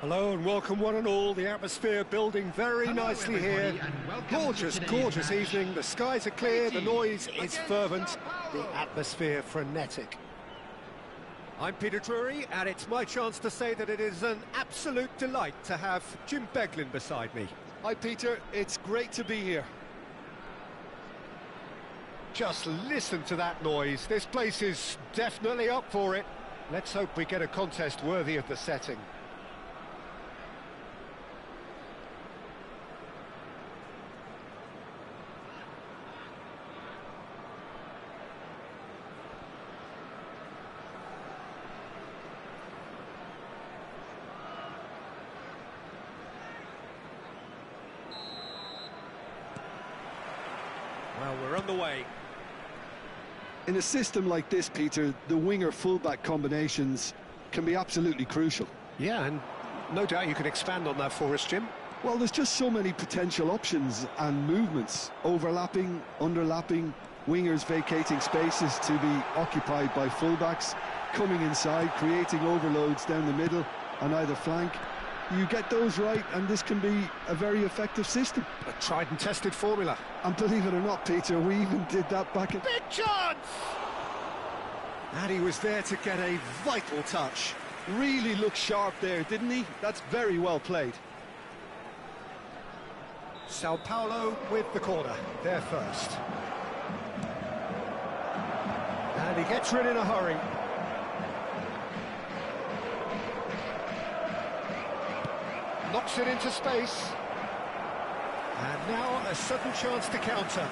Hello and welcome one and all. The atmosphere building very nicely here. Gorgeous, gorgeous evening. The skies are clear, the noise is fervent, the atmosphere frenetic. I'm Peter Drury, and it's my chance to say that it is an absolute delight to have Jim Beglin beside me. Hi Peter, it's great to be here. Just listen to that noise. This place is definitely up for it. Let's hope we get a contest worthy of the setting. Well, we're on the way. In a system like this, Peter, the winger-fullback combinations can be absolutely crucial. Yeah, and no doubt you can expand on that for us, Jim. Well, there's just so many potential options and movements. Overlapping, underlapping, wingers vacating spaces to be occupied by fullbacks, coming inside, creating overloads down the middle on either flank. You get those right, and this can be a very effective system. A tried and tested formula. And believe it or not, Peter, we even did that back in... Big chance! And he was there to get a vital touch. Really looked sharp there, didn't he? That's very well played. Sao Paulo with the corner, there first. And he gets rid in a hurry. Knocks it into space. And now a sudden chance to counter.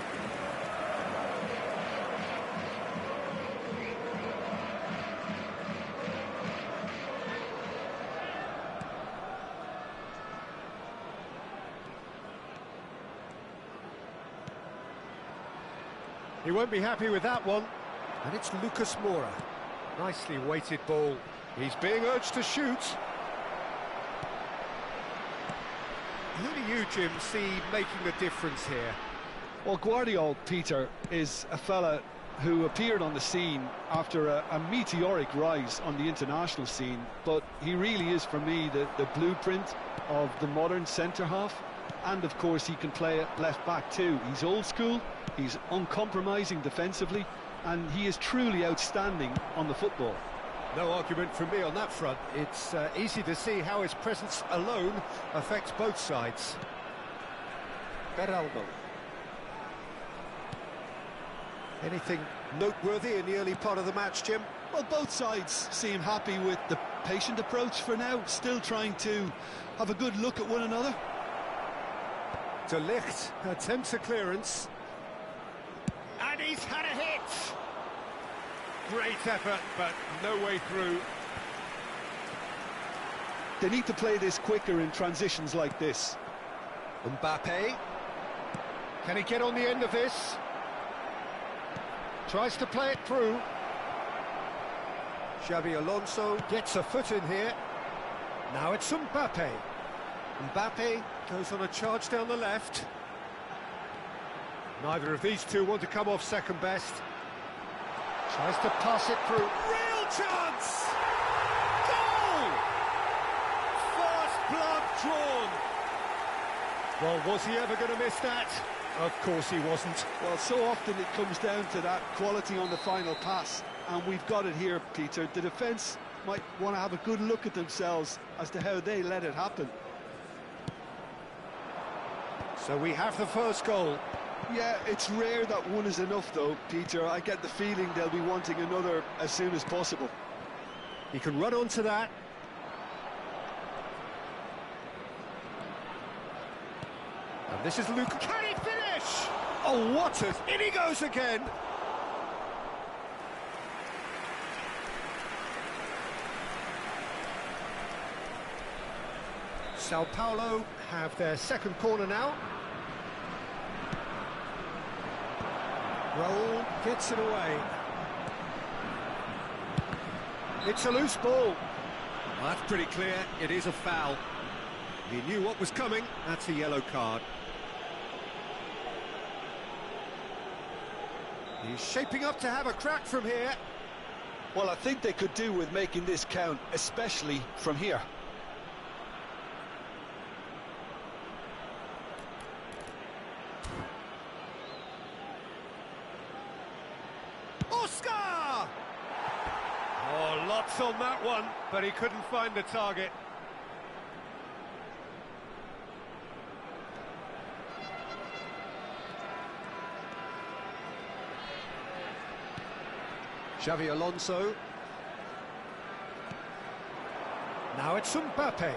He won't be happy with that one. And it's Lucas Moura. Nicely weighted ball. He's being urged to shoot. Who do you, Jim, see making the difference here? Well, Guardiola, Peter, is a fella who appeared on the scene after a meteoric rise on the international scene, but he really is, for me, the blueprint of the modern centre-half. And, of course, he can play at left-back too. He's old school, he's uncompromising defensively, and he is truly outstanding on the football. No argument from me on that front. It's easy to see how his presence alone affects both sides. Beraldo. Anything noteworthy in the early part of the match, Jim? Well, both sides seem happy with the patient approach for now, still trying to have a good look at one another. De Ligt attempts a clearance. And he's had a hit! Great effort, but no way through. They need to play this quicker in transitions like this. Mbappe. Can he get on the end of this? Tries to play it through. Xabi Alonso gets a foot in here. Now it's Mbappe. Mbappe goes on a charge down the left. Neither of these two want to come off second best. Tries to pass it through. Real chance! Goal! First blood drawn. Well, was he ever going to miss that? Of course he wasn't. Well, so often it comes down to that quality on the final pass, and we've got it here, Peter. The defence might want to have a good look at themselves as to how they let it happen. So we have the first goal. Yeah, it's rare that one is enough, though, Peter. I get the feeling they'll be wanting another as soon as possible. He can run onto that. And this is Luke. Can he finish? Oh, what a... In he goes again! Sao Paulo have their second corner now. Raul gets it away. It's a loose ball. Well, that's pretty clear. It is a foul. He knew what was coming. That's a yellow card. He's shaping up to have a crack from here. Well, I think they could do with making this count, especially from here. chance on that one, but he couldn't find the target. Xavi Alonso. Now it's Mbappe.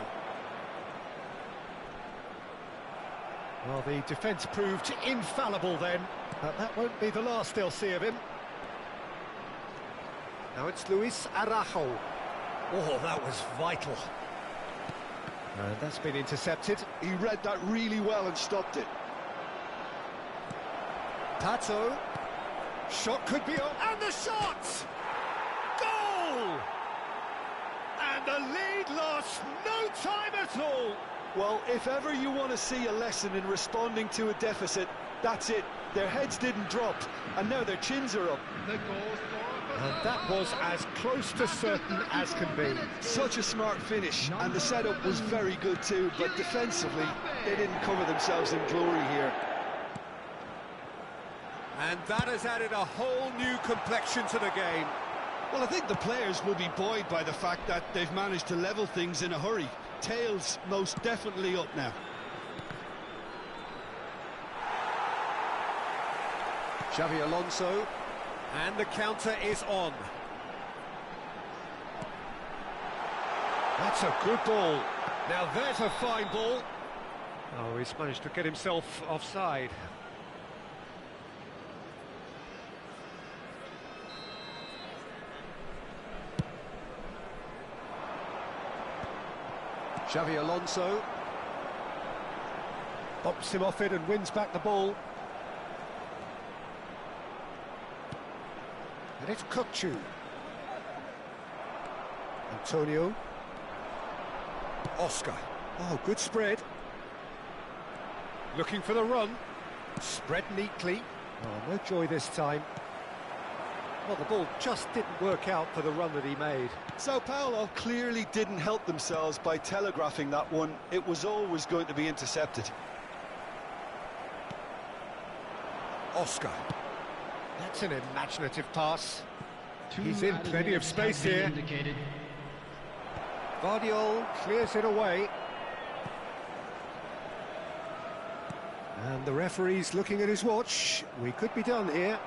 Well, the defence proved infallible then, but that won't be the last they'll see of him. Now it's Luis Araujo. Oh, that was vital. And that's been intercepted. He read that really well and stopped it. Tato. Shot could be on. And the shot! Goal! And the lead lost no time at all. Well, if ever you want to see a lesson in responding to a deficit, that's it. Their heads didn't drop, and now their chins are up. And that was as close to certain as can be. Such a smart finish, and the setup was very good too, but defensively, they didn't cover themselves in glory here. And that has added a whole new complexion to the game. Well, I think the players will be buoyed by the fact that they've managed to level things in a hurry. Tails most definitely up now. Xavi Alonso, and the counter is on. That's a good ball. Now there's a fine ball. Oh, he's managed to get himself offside. Xavi Alonso bops him off it and wins back the ball. And it's Kukçu. Antonio. Oscar. Oh, good spread. Looking for the run. Spread neatly. Oh, no joy this time. Well, the ball just didn't work out for the run that he made. Sao Paulo clearly didn't help themselves by telegraphing that one. It was always going to be intercepted. Oscar. That's an imaginative pass. He's in plenty of space here. Guardiola clears it away. And the referee's looking at his watch. We could be done here.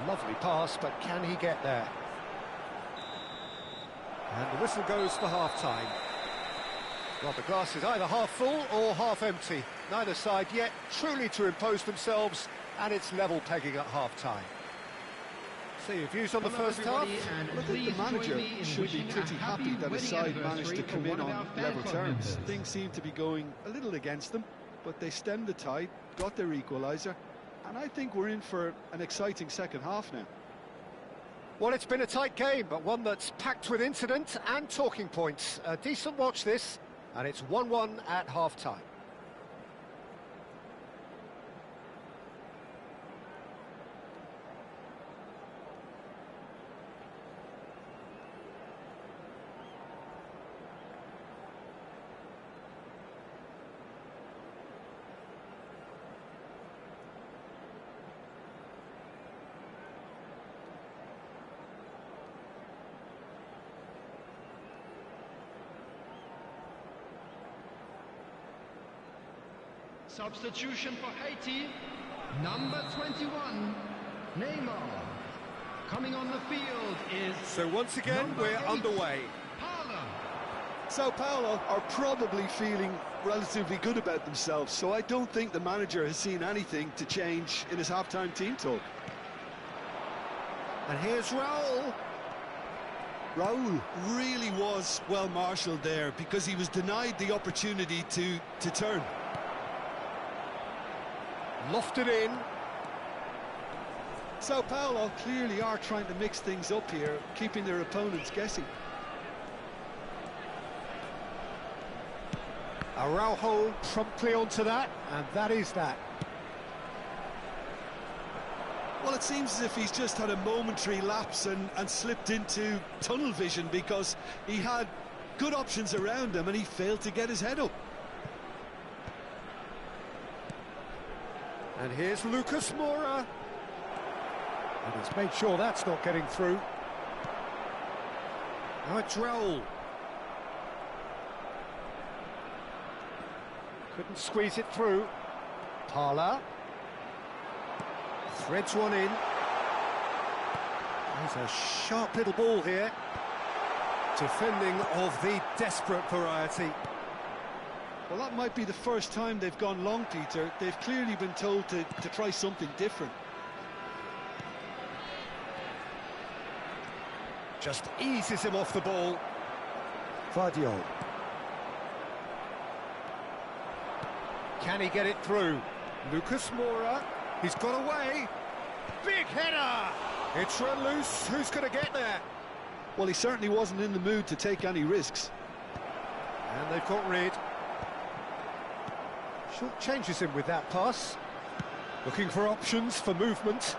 Lovely pass, but can he get there? And the whistle goes for half-time. Well, the glass is either half full or half empty. Neither side yet truly to impose themselves, and it's level pegging at half-time. So your views on the first half? I think the manager should be pretty happy that his side managed to come in on level terms. Things seem to be going a little against them, but they stemmed the tide, got their equaliser, and I think we're in for an exciting second half now. Well, it's been a tight game, but one that's packed with incident and talking points. A decent watch this, and it's 1-1 at half-time. Substitution for Haiti, number 21, Neymar. Coming on the field is... So once again, we're underway. Sao Paulo are probably feeling relatively good about themselves, so I don't think the manager has seen anything to change in his half-time team talk. And here's Raul. Raul really was well marshalled there because he was denied the opportunity to turn. Lofted in. Sao Paulo clearly are trying to mix things up here, keeping their opponents guessing. Araujo promptly onto that, and that is that. Well, it seems as if he's just had a momentary lapse and slipped into tunnel vision because he had good options around him and he failed to get his head up. And here's Lucas Moura. And he's made sure that's not getting through. Now it's Raul. Couldn't squeeze it through. Parla. Threads one in. There's a sharp little ball here. Defending of the desperate variety. Well, that might be the first time they've gone long, Peter. They've clearly been told to try something different. Just eases him off the ball. Vardiol. Can he get it through? Lucas Moura. He's got away. Big header! It's run loose. Who's going to get there? Well, he certainly wasn't in the mood to take any risks. And they've got rid. Short changes him with that pass. Looking for options for movement.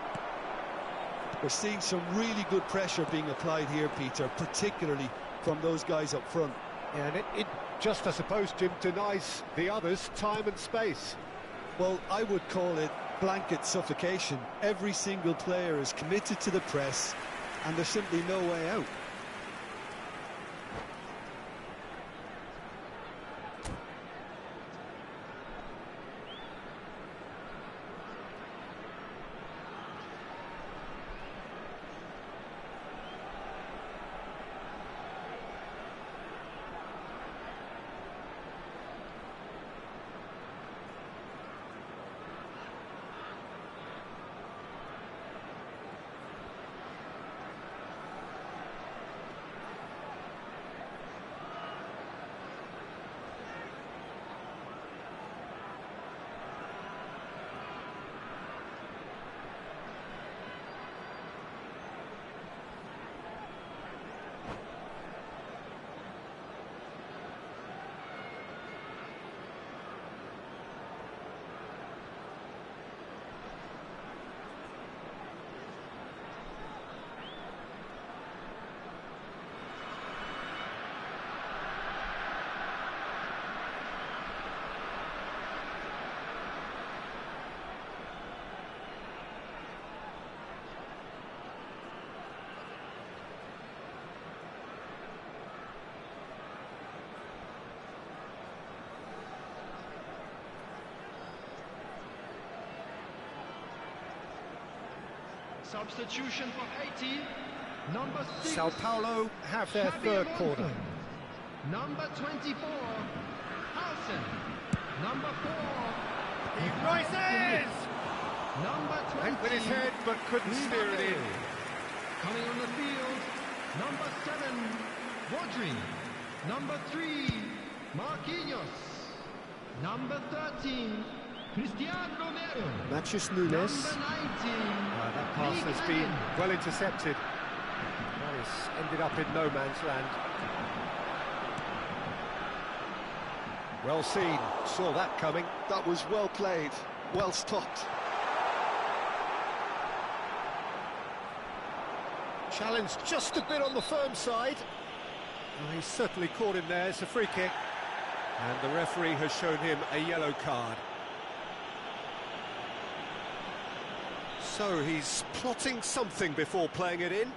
We're seeing some really good pressure being applied here, Peter, particularly from those guys up front. Yeah, and it just, I suppose, Jim, denies the others time and space. Well, I would call it blanket suffocation. Every single player is committed to the press, and there's simply no way out. Substitution for Haiti, number 6. Sao Paulo have their third corner. Number 24, Halsen. Number 4, He rises! Number 20, Went with his head, but couldn't steer it in. coming on the field, number 7, Rodri. Number 3, Marquinhos. Number 13, Cristiano Romero. Mathias Nunes. Number 19, That pass has been well intercepted. That has ended up in no man's land. Well seen, saw that coming. That was well played, well stopped. Challenged just a bit on the firm side. Well, he's certainly caught him there. It's a free kick. And the referee has shown him a yellow card. So he's plotting something before playing it in.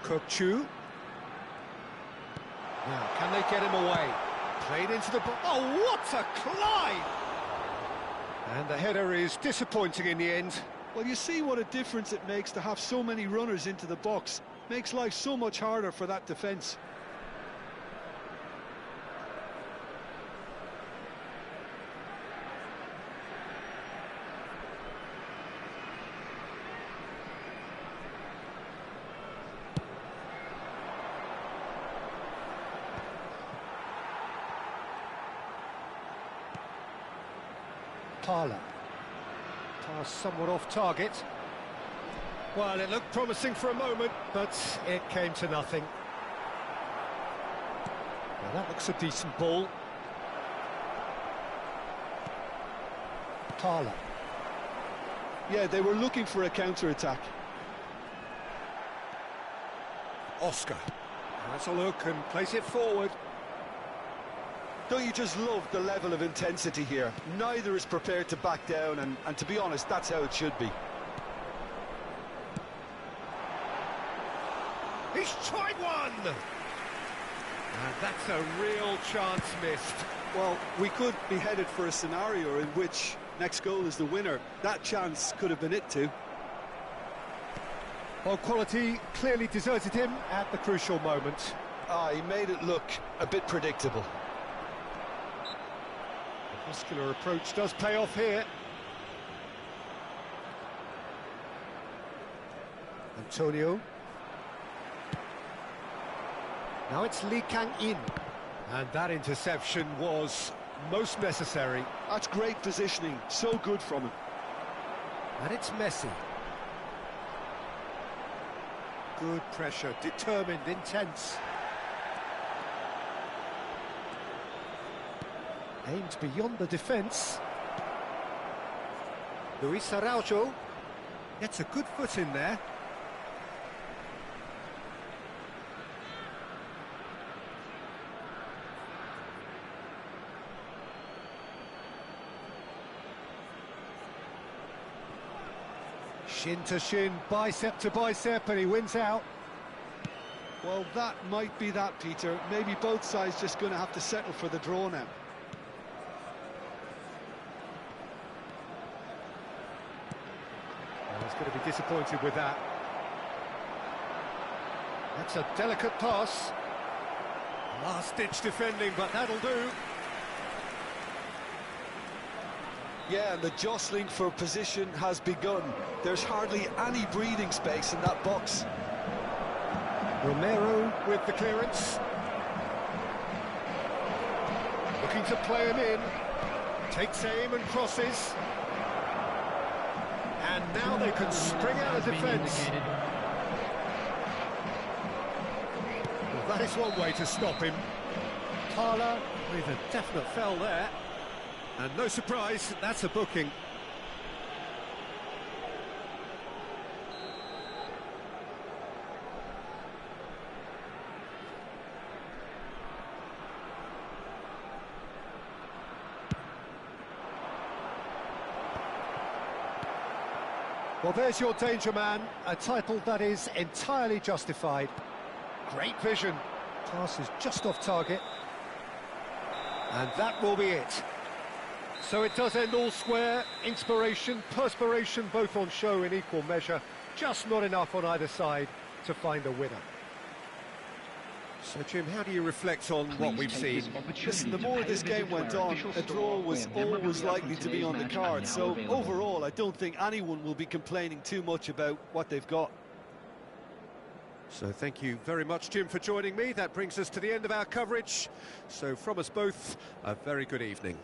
Kokchu. Now, can they get him away? Played into the... Oh, what a climb! And the header is disappointing in the end. Well, you see what a difference it makes to have so many runners into the box. Makes life so much harder for that defence. Parla. Pass somewhat off target. Well, it looked promising for a moment, but it came to nothing. Well, that looks a decent ball. Parla. Yeah, they were looking for a counter-attack. Oscar. Has a look and plays it forward. Don't you just love the level of intensity here? Neither is prepared to back down, and to be honest, that's how it should be. He's tried one! And that's a real chance missed. Well, we could be headed for a scenario in which next goal is the winner. That chance could have been it too. Well, quality clearly deserted him at the crucial moment. He made it look a bit predictable. The muscular approach does pay off here. Antonio. Now it's Lee Kang-in. And that interception was most necessary. That's great positioning, so good from him. And it's Messi. Good pressure, determined, intense. Aimed beyond the defence. Luis Araujo gets a good foot in there. Shin to shin, bicep to bicep, and he wins out. Well, that might be that, Peter. Maybe both sides just going to have to settle for the draw now. Well, he's going to be disappointed with that. That's a delicate pass. Last-ditch defending, but that'll do. Yeah, and the jostling for position has begun. There's hardly any breathing space in that box. Romero with the clearance. Looking to play him in. Takes aim and crosses. And now they can string out a defence. Well, that is one way to stop him. Tala with a definite foul there. And no surprise, that's a booking. Well, there's your danger man, a title that is entirely justified. Great vision. Pass is just off target. And that will be it. So it does end all square. Inspiration, perspiration, both on show in equal measure. Just not enough on either side to find a winner. So, Jim, how do you reflect on what we've seen? Listen, the more this game went on, a draw was always likely to be on the card. So, overall, I don't think anyone will be complaining too much about what they've got. So thank you very much, Jim, for joining me. That brings us to the end of our coverage. So from us both, a very good evening.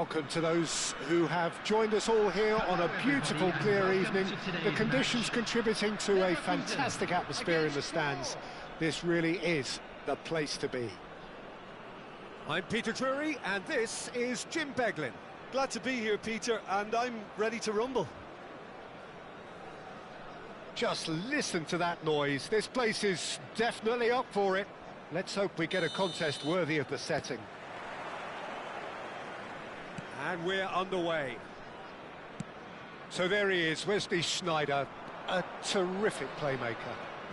Welcome to those who have joined us all here on a beautiful, clear evening. The conditions contributing to a fantastic atmosphere in the stands. This really is the place to be. I'm Peter Drury, and this is Jim Beglin. Glad to be here, Peter, and I'm ready to rumble. Just listen to that noise. This place is definitely up for it. Let's hope we get a contest worthy of the setting. And we're underway. So there he is, Wesley Sneijder, a terrific playmaker.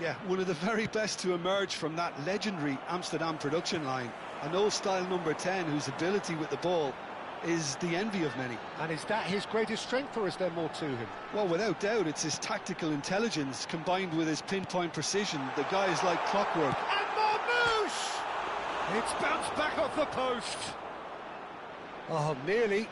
Yeah, one of the very best to emerge from that legendary Amsterdam production line. An old-style number 10 whose ability with the ball is the envy of many. And is that his greatest strength, or is there more to him? Well, without doubt, it's his tactical intelligence combined with his pinpoint precision. The guy is like clockwork. And Marmouche! It's bounced back off the post. Oh, nearly,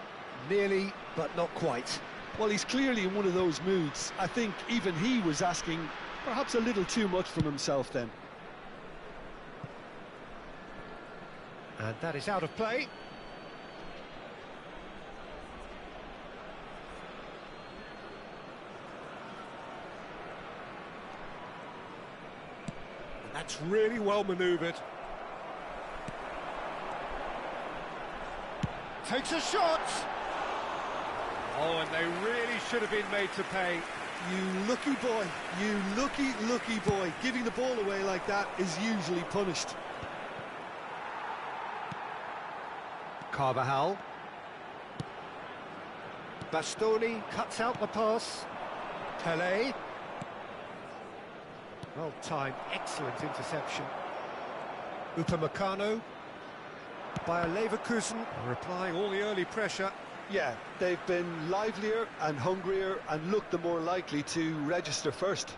but not quite. Well, he's clearly in one of those moods. I think even he was asking perhaps a little too much from himself then. And that is out of play. And that's really well manoeuvred. Takes a shot! Oh, and they really should have been made to pay. You lucky boy, you lucky boy. Giving the ball away like that is usually punished. Carvajal. Bastoni cuts out the pass. Pelé. Well timed, excellent interception. Upamecano. Bayer Leverkusen are applying all the early pressure. Yeah, they've been livelier and hungrier and looked the more likely to register first.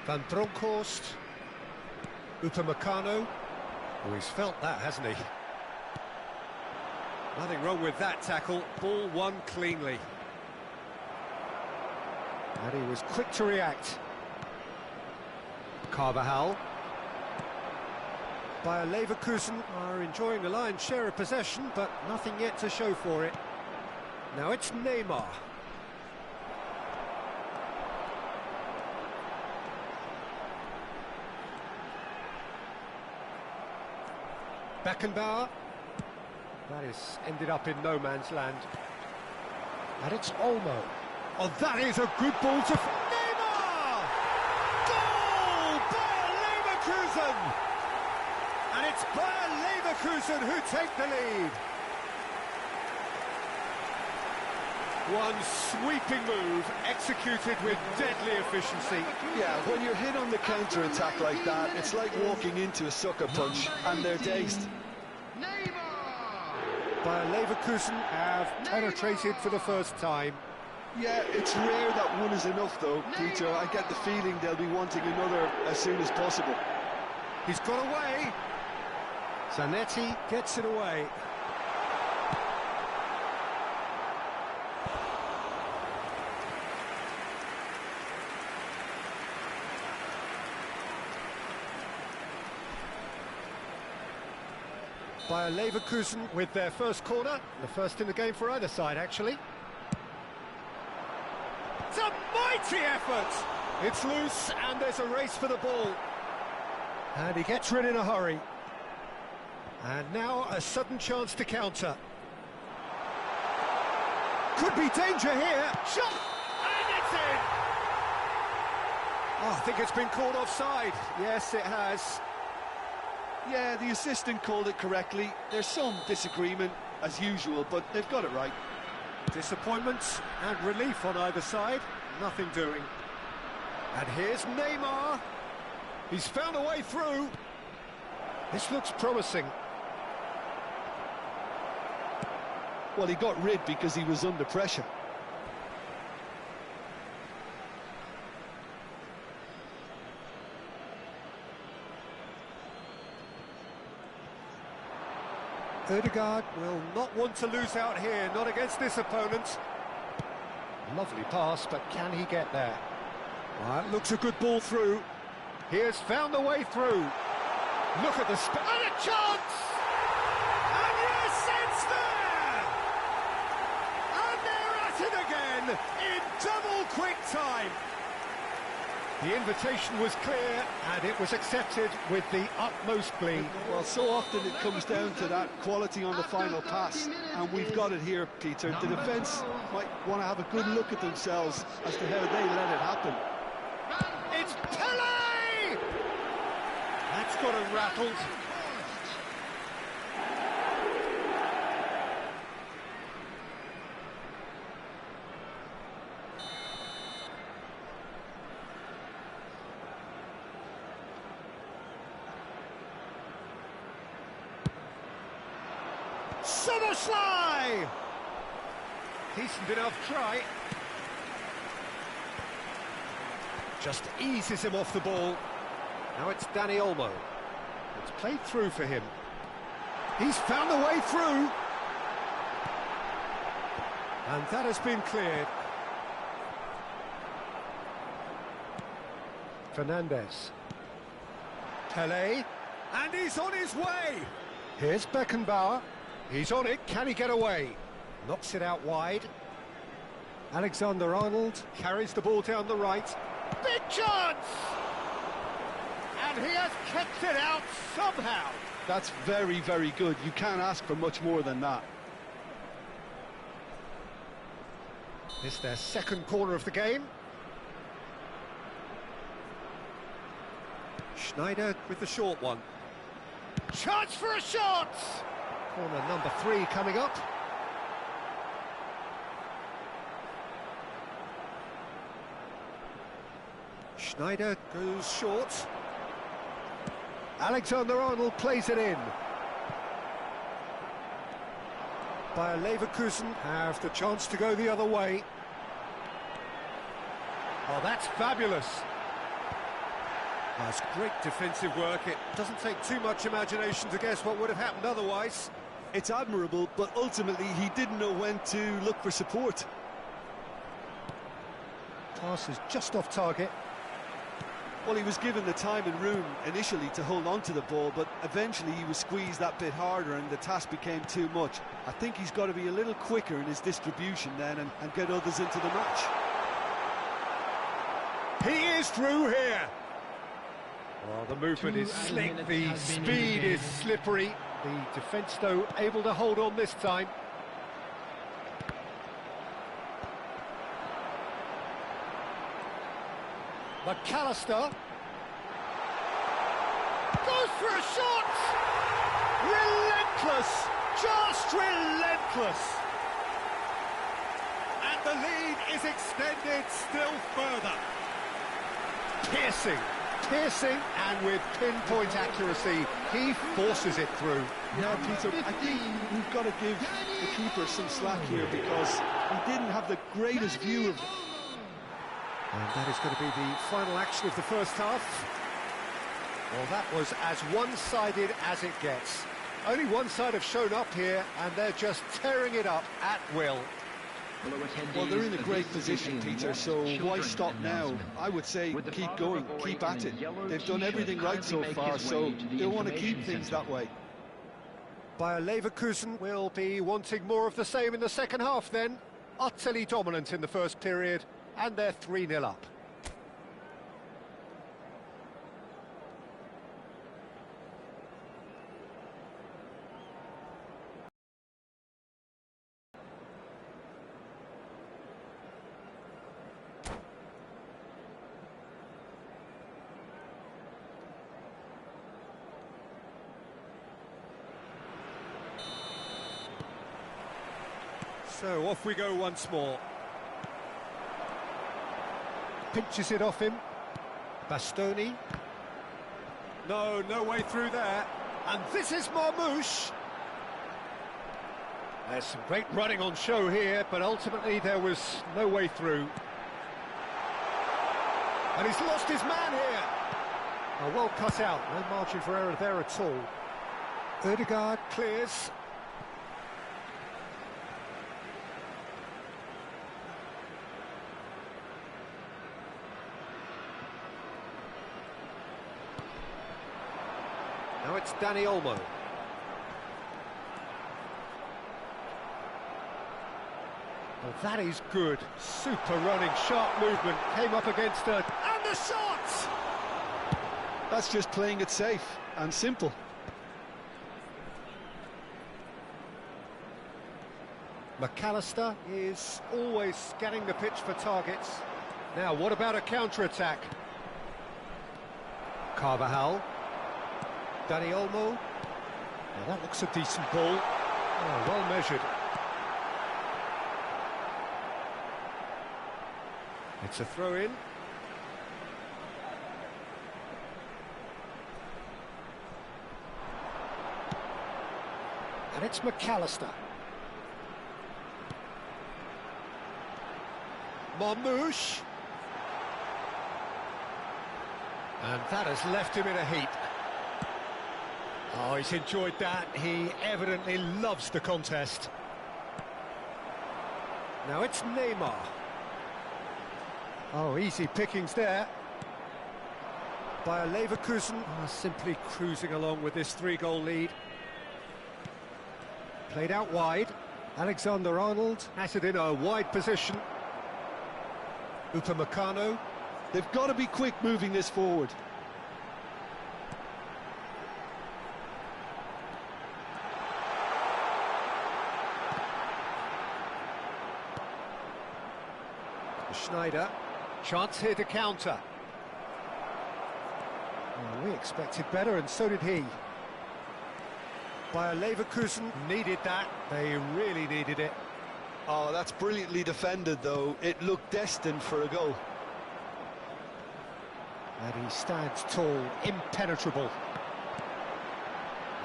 Van Bronckhorst. Upamecano. Oh, he's felt that, hasn't he? Nothing wrong with that tackle. Ball won cleanly. And he was quick to react. Carvajal. Bayer Leverkusen are enjoying the lion's share of possession, but nothing yet to show for it. Now it's Neymar. Beckenbauer. That is ended up in no man's land. And it's Olmo. Oh, that is a good ball to... Neymar! Goal! Bayer Leverkusen! And it's Bayer Leverkusen who take the lead. One sweeping move, executed with deadly efficiency. Yeah, when you're hit on the counter-attack like that, it's like walking into a sucker punch, and they're dazed. Bayer Leverkusen have penetrated for the first time. Yeah, it's rare that one is enough, though, Peter. I get the feeling they'll be wanting another as soon as possible. He's got away. Zanetti gets it away. Bayer Leverkusen with their first corner, the first in the game for either side, actually. It's a mighty effort! It's loose, and there's a race for the ball. And he gets rid in a hurry. And now a sudden chance to counter. Could be danger here. Shot! And it's in! Oh, I think it's been called offside. Yes, it has. Yeah, the assistant called it correctly. There's some disagreement, as usual, but they've got it right. Disappointment and relief on either side. Nothing doing. And here's Neymar. He's found a way through. This looks promising. Well, he got rid because he was under pressure. Ødegaard will not want to lose out here, not against this opponent. Lovely pass, but can he get there? Well, that looks a good ball through. He has found the way through. Look at the and a chance! And yes, it's there! And they're at it again in double quick time. The invitation was clear, and it was accepted with the utmost glee. Well, so often it comes down to that quality on the final pass, and we've got it here, Peter. The defence might want to have a good look at themselves as to how they let it happen. It's Pele! That's got him rattled. Summerslide! Decent enough try. Just eases him off the ball. Now it's Danny Olmo. It's played through for him. He's found the way through. And that has been cleared. Fernandez. Pele. And he's on his way. Here's Beckenbauer. He's on it. Can he get away? Knocks it out wide. Alexander-Arnold carries the ball down the right. Big chance! And he has kept it out somehow. That's very, very good. You can't ask for much more than that. It's their second corner of the game. Schneider with the short one. Chance for a shot! Corner number 3 coming up. Schneider goes short. Alexander-Arnold plays it in. Bayer Leverkusen have the chance to go the other way. Oh, that's fabulous. That's great defensive work. It doesn't take too much imagination to guess what would have happened otherwise. It's admirable, but ultimately he didn't know when to look for support. Pass is just off target. Well, he was given the time and room initially to hold on to the ball, but eventually he was squeezed that bit harder and the task became too much. I think he's got to be a little quicker in his distribution then and get others into the match. He is through here. Well, the movement is slick, the speed is slippery. The defence, though, able to hold on this time. McAllister goes for a shot! Relentless! Just relentless! And the lead is extended still further. Piercing, and with pinpoint accuracy, he forces it through. Yeah, Peter, I think we've got to give the keeper some slack here because he didn't have the greatest view of it. And that is going to be the final action of the first half. Well, that was as one-sided as it gets. Only one side have shown up here, and they're just tearing it up at will. Well, they're in a great position, Peter, so why stop now? I would say keep going, keep at it. They've done everything right so far, so they want to keep things that way. Bayer Leverkusen will be wanting more of the same in the second half then. Utterly dominant in the first period, and they're 3-0 up. So off we go once more. Pinches it off him. Bastoni. No way through there. And this is Marmouche. There's some great running on show here, but ultimately there was no way through. And he's lost his man here. Oh, well cut out. No margin for error there at all. Ødegaard clears. it's Dani Olmo. Well, that is good. Super running, sharp movement. Came up against her. And the shot! That's just playing it safe and simple. McAllister is always scanning the pitch for targets. Now, what about a counter-attack? Carvajal. Dani Olmo. Now, that looks a decent ball. Oh, well measured. It's a throw-in. And it's McAllister. Marmouche. And that has left him in a heap. Oh, he's enjoyed that. He evidently loves the contest. Now it's Neymar. Oh, easy pickings there. Bayer Leverkusen are simply cruising along with this 3-goal lead. Played out wide. Alexander-Arnold has it in a wide position. Upamecano. They've got to be quick moving this forward. Schneider. Chance here to counter. Well, we expected better, and so did he. Bayer Leverkusen needed that. They really needed it. Oh, that's brilliantly defended, though. It looked destined for a goal. And he stands tall, impenetrable.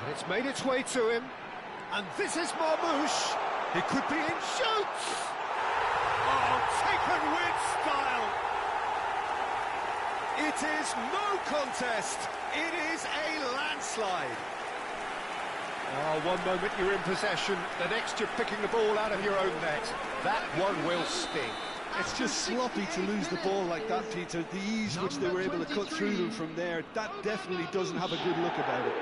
And it's made its way to him. And this is Marmouche. He could be in, shoots! Oh, taken with style! It is no contest. It is a landslide. Oh, one moment you're in possession, the next you're picking the ball out of your own net. That one will sting. It's just sloppy to lose the ball like that, Peter. The ease which they were able to cut through them from there, that definitely doesn't have a good look about it.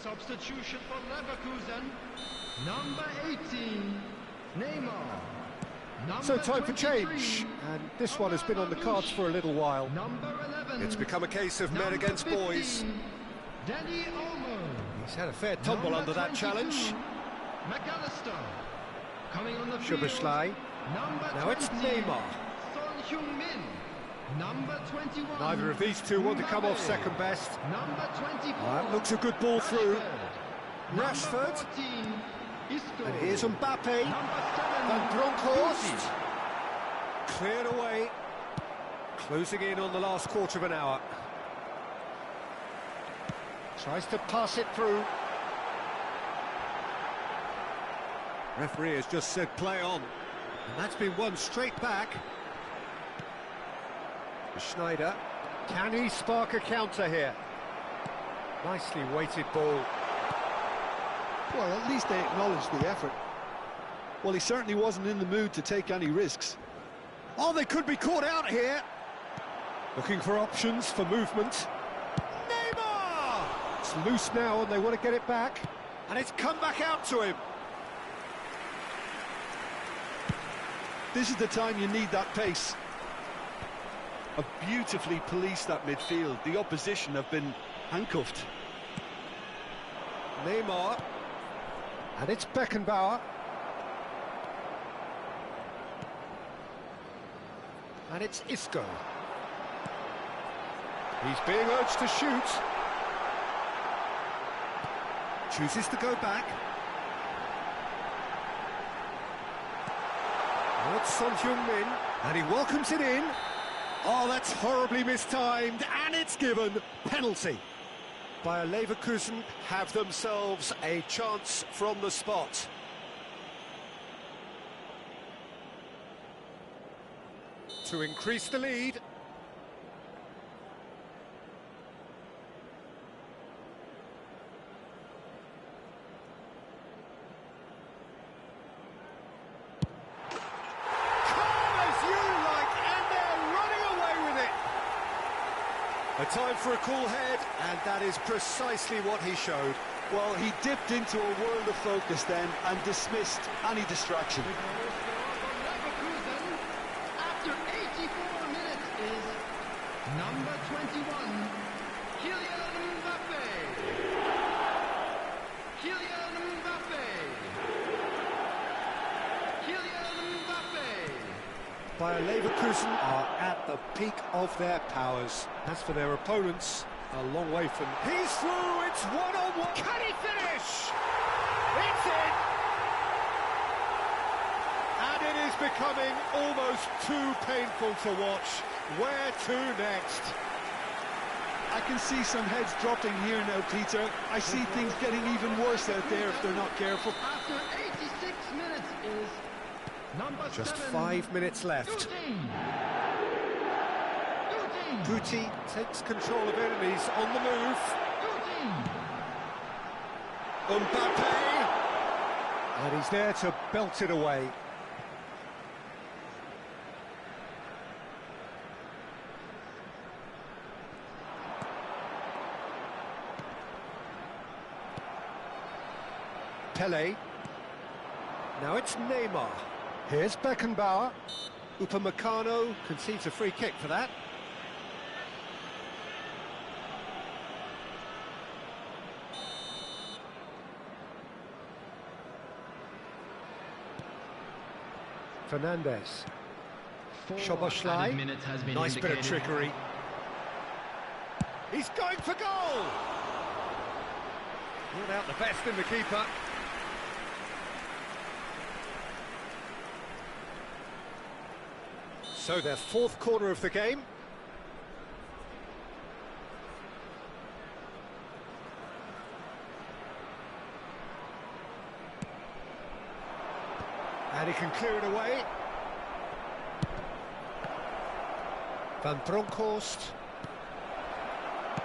Substitution for Leverkusen, number 18, Neymar. So time for change, and this one has been on the cards for a little while. Number 11, It's become a case of men against 15, boys. Dani Olmo. He's had a fair tumble under that challenge. McAllister. Coming on the field. Szoboszlai. Number Now it's 20, Neymar. Son Heung-min. Number 21. Neither of these two want to come off second best. Number 24. Oh, that looks a good ball through. Number Rashford. 14, Isco. And here's Mbappe. Number 7, Van Bronckhorst. Guti. Cleared away. Closing in on the last quarter of an hour. Tries to pass it through. Referee has just said play on. And that's been won straight back. Schneider. Can he spark a counter here? Nicely weighted ball. Well, at least they acknowledged the effort. Well, he certainly wasn't in the mood to take any risks. Oh, they could be caught out here. Looking for options for movement. Neymar! It's loose now and they want to get it back. And it's come back out to him. This is the time you need that pace. Have beautifully policed that midfield. The opposition have been handcuffed. Neymar. And it's Beckenbauer. And it's Isco. He's being urged to shoot. Chooses to go back. Now it's Son Heung-min, and he welcomes it in. Oh, that's horribly mistimed, and it's given. Penalty. Bayer Leverkusen have themselves a chance from the spot. To increase the lead. A time for a cool head, and that is precisely what he showed. Well, he dipped into a world of focus then and dismissed any distraction. After 84 minutes is number 21, Kylian Mbappe. Kylian Mbappe. Kylian Mbappe. Bayer Leverkusen are at the peak of their powers. As for their opponents, a long way from... He's through, it's one-on-one. Can he finish? It's in! And it is becoming almost too painful to watch. Where to next? I can see some heads dropping here now, Peter. I see things getting even worse out there if they're not careful. After 86 minutes is number Just 7, 5 minutes left. Guti takes control of it and he's on the move. Mbappe! And he's there to belt it away. Pele. Now it's Neymar. Here's Beckenbauer. Upamecano concedes a free kick for that. Fernandez. Szoboszlai. Nice bit of trickery. He's going for goal! Brought out the best in the keeper. So their fourth corner of the game. And he can clear it away. Van Bronckhorst.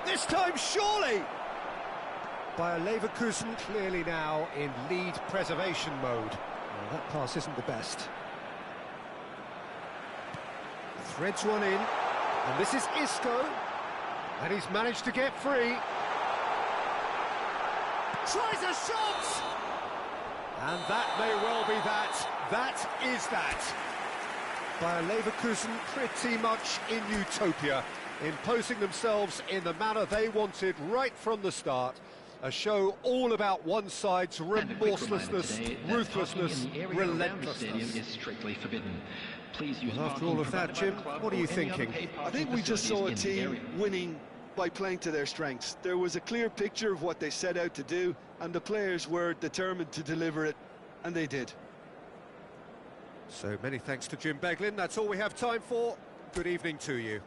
This time, surely! Bayer Leverkusen clearly now in lead preservation mode. Well, that pass isn't the best. Threads one in, and this is Isco, and he's managed to get free. Tries a shot! And that may well be that. That is that. Bayer Leverkusen pretty much in utopia, imposing themselves in the manner they wanted right from the start. A show all about one side's remorselessness, ruthlessness, relentlessness. Is strictly forbidden. Please use Well, after all of that, Jim, what are you thinking? I think we just saw a team winning by playing to their strengths. There was a clear picture of what they set out to do, and the players were determined to deliver it, and they did. So many thanks to Jim Beglin. That's all we have time for. Good evening to you.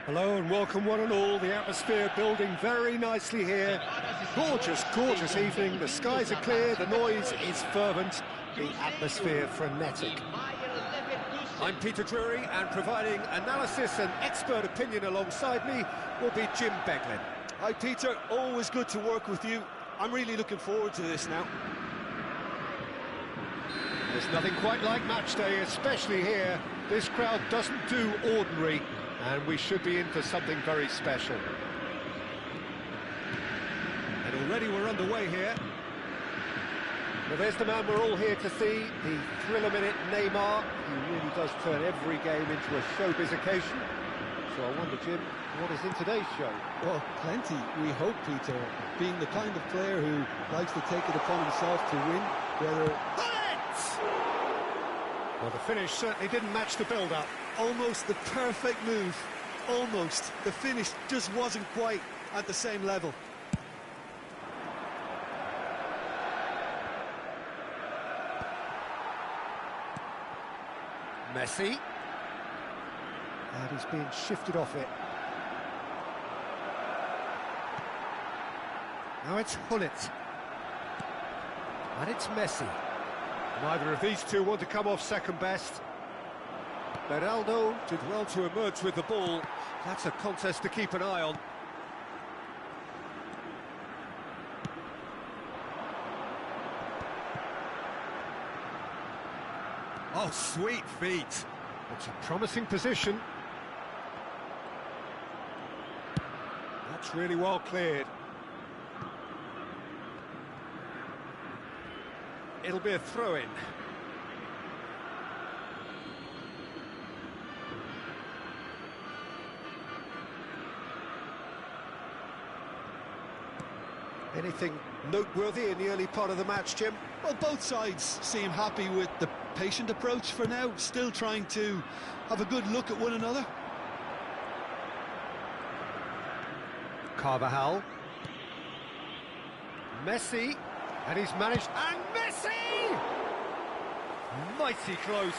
Hello and welcome one and all. The atmosphere building very nicely here. Gorgeous, gorgeous evening. The skies are clear, the noise is fervent, the atmosphere frenetic. I'm Peter Drury, and providing analysis and expert opinion alongside me will be Jim Beglin. Hi Peter, always good to work with you. I'm really looking forward to this now. There's nothing quite like match day, especially here. This crowd doesn't do ordinary, and we should be in for something very special. And already we're underway here. Well, there's the man we're all here to see, the thriller-minute Neymar. He really does turn every game into a showbiz occasion. So I wonder, Jim, what is in today's show? Well, plenty, we hope, Peter. Being the kind of player who likes to take it upon himself to win, whether... Well, the finish certainly didn't match the build-up. Almost the perfect move. Almost. The finish just wasn't quite at the same level. Messi. And he's being shifted off it. Now it's Hullet. And it's Messi. Neither of these two want to come off second best. Ronaldo did well to emerge with the ball. That's a contest to keep an eye on. Oh, sweet feet. It's a promising position. That's really well cleared. It'll be a throw-in. Anything noteworthy in the early part of the match, Jim? Well, both sides seem happy with the patient approach for now, still trying to have a good look at one another. Carvajal. Messi. And he's managed... And Messi! Mighty close.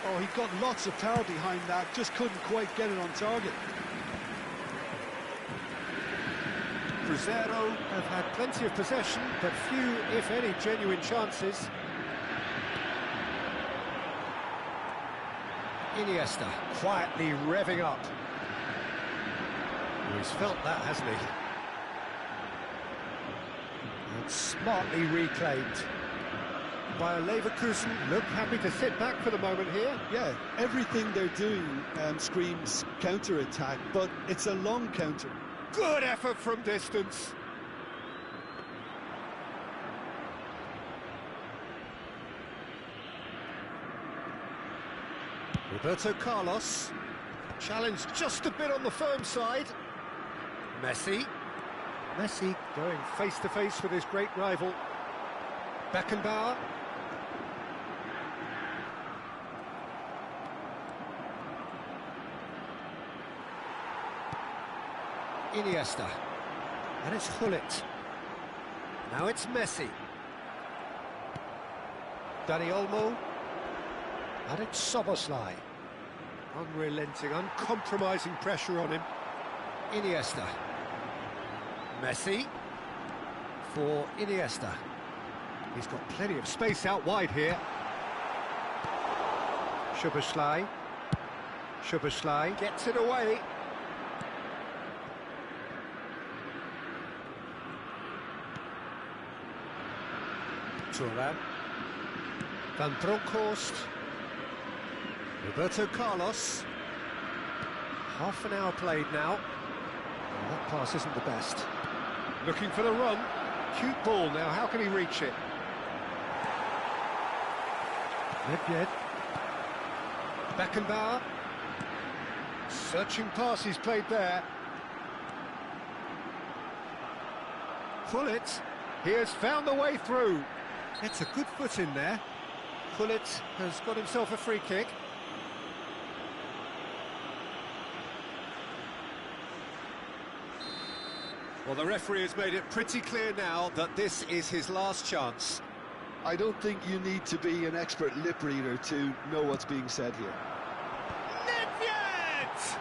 Oh, he got lots of power behind that, just couldn't quite get it on target. Cruzeiro have had plenty of possession, but few, if any, genuine chances. Iniesta quietly revving up. He's felt that, hasn't he? Smartly reclaimed. Bayer Leverkusen look happy to sit back for the moment here. Yeah, everything they're doing screams counter-attack, but it's a long counter. Good effort from distance. Roberto Carlos. Challenged just a bit on the firm side. Messi. Messi going face-to-face with his great rival. Beckenbauer. Iniesta. And it's Gullit. Now it's Messi. Dani Olmo. And it's Szoboszlai. Unrelenting, uncompromising pressure on him. Iniesta. Messi. For Iniesta. He's got plenty of space out wide here. Szoboszlai. Szoboszlai gets it away. Thuram. Van Bronckhorst. Roberto Carlos. Half an hour played now. And that pass isn't the best. Looking for the run. Cute ball now, how can he reach it? Nedved. Beckenbauer. Searching pass he's played there. Gullit. He has found the way through. It's a good foot in there. Gullit has got himself a free kick. Well, the referee has made it pretty clear now that this is his last chance. I don't think you need to be an expert lip reader to know what's being said here. Nedved!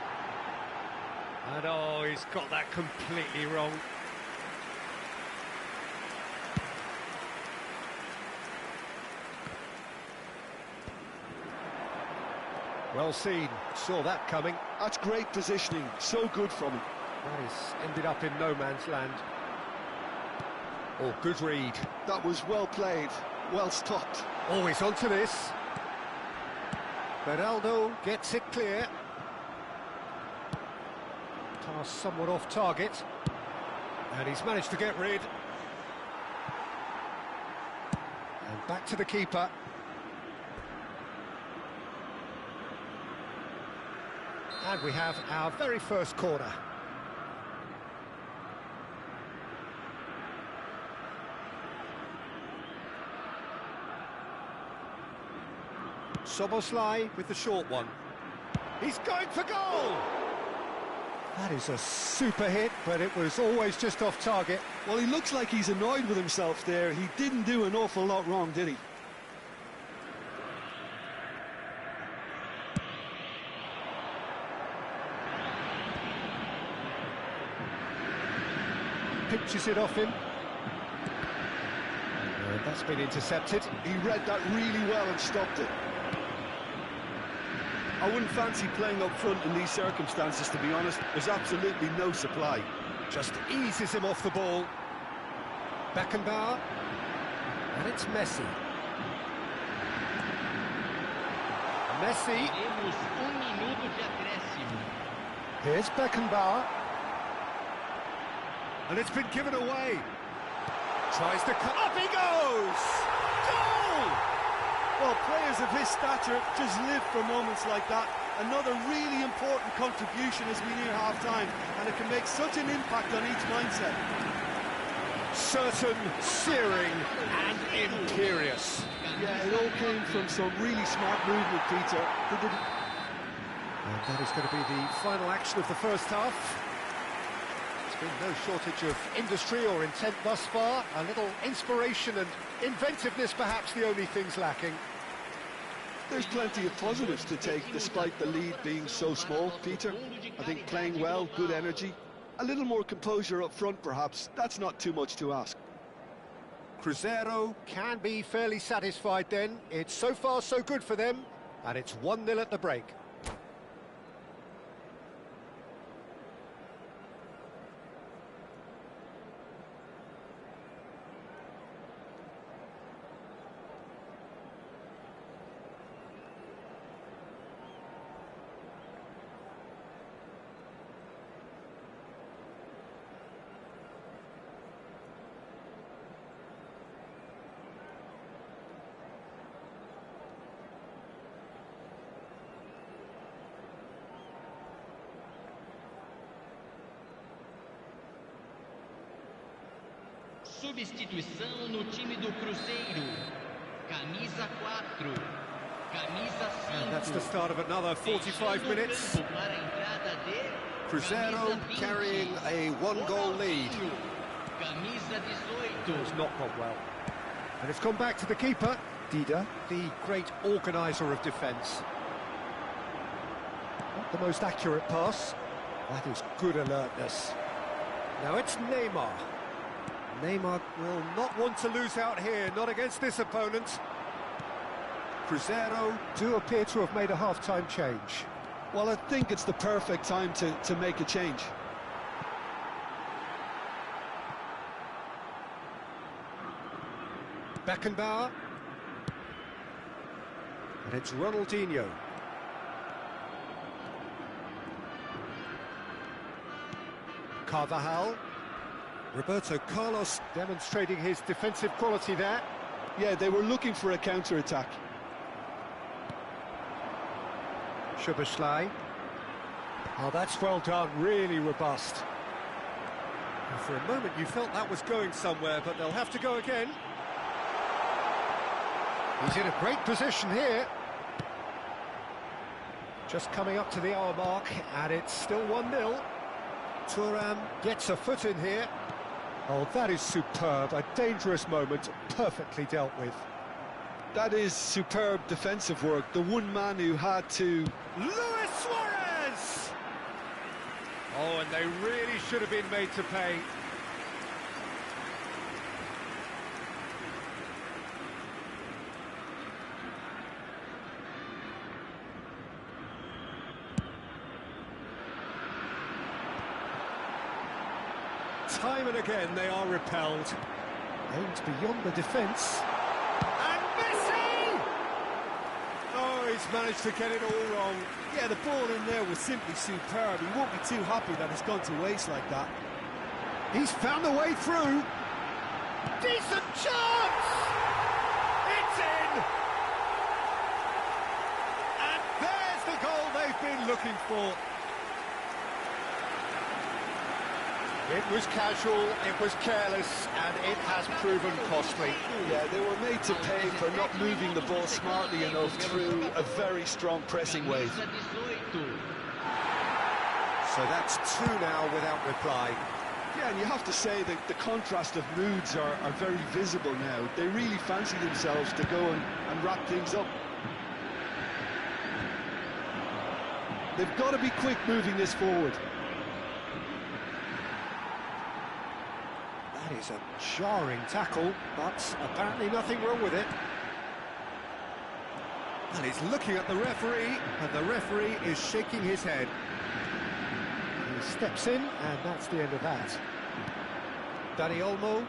And oh, he's got that completely wrong. Well seen, saw that coming. That's great positioning, so good from him. That has ended up in no man's land. Oh, good read. That was well played, well stopped. Oh, he's onto this. Beraldo gets it clear. Pass somewhat off target. And he's managed to get rid. And back to the keeper. And we have our very first corner. Szoboszlai with the short one. He's going for goal! That is a super hit, but it was always just off target. Well, he looks like he's annoyed with himself there. He didn't do an awful lot wrong, did he? Pinches it off him. And that's been intercepted. He read that really well and stopped it. I wouldn't fancy playing up front in these circumstances, to be honest. There's absolutely no supply. Just eases him off the ball. Beckenbauer. And it's Messi. Messi. Temos minuto de acréscimo. Here's Beckenbauer. And it's been given away. Tries to cut. Up he goes! Goal! Well, players of his stature just live for moments like that. Another really important contribution as we near half-time, and it can make such an impact on each mindset. Certain, searing, and imperious. Yeah, it all came from some really smart movement, Peter. And that is going to be the final action of the first half. There's been no shortage of industry or intent thus far. A little inspiration and inventiveness, perhaps the only things lacking. There's plenty of positives to take, despite the lead being so small, Peter. I think playing well, good energy. A little more composure up front, perhaps. That's not too much to ask. Cruzeiro can be fairly satisfied then. It's so far so good for them, and it's 1-0 at the break. Substituição no time do Cruzeiro. Camisa 4. Camisa 5. And that's the start of another 45 minutes. Para a entrada de Cruzeiro carrying a one-goal lead. Camisa 18. It's not gone well. And it's gone back to the keeper, Dida, the great organiser of defence. Not the most accurate pass. That is good alertness. Now it's Neymar. Neymar will not want to lose out here, not against this opponent. Cruzeiro do appear to have made a half-time change. Well, I think it's the perfect time to make a change. Beckenbauer. And it's Ronaldinho. Carvajal. Roberto Carlos demonstrating his defensive quality there. Yeah, they were looking for a counter-attack. Szoboszlai. Oh, that's well done, really robust. And for a moment you felt that was going somewhere, but they'll have to go again. He's in a great position here. Just coming up to the hour mark, and it's still 1-0. Thuram gets a foot in here. Oh, that is superb, a dangerous moment, perfectly dealt with. That is superb defensive work. The one man who had to... Luis Suarez! Oh, and they really should have been made to pay. Time and again they are repelled. Aimed beyond the defence. And Messi! Oh, he's managed to get it all wrong. Yeah, the ball in there was simply superb. He won't be too happy that it's gone to waste like that. He's found the way through. Decent chance! It's in! And there's the goal they've been looking for. It was casual, it was careless, and it has proven costly. Yeah, they were made to pay for not moving the ball smartly enough through a very strong pressing wave. So that's 2 now without reply. Yeah, and you have to say that the contrast of moods are very visible now. They really fancy themselves to go and wrap things up. They've got to be quick moving this forward. That is a jarring tackle, but apparently nothing wrong with it. And he's looking at the referee, and the referee is shaking his head. He steps in, and that's the end of that. Dani Olmo,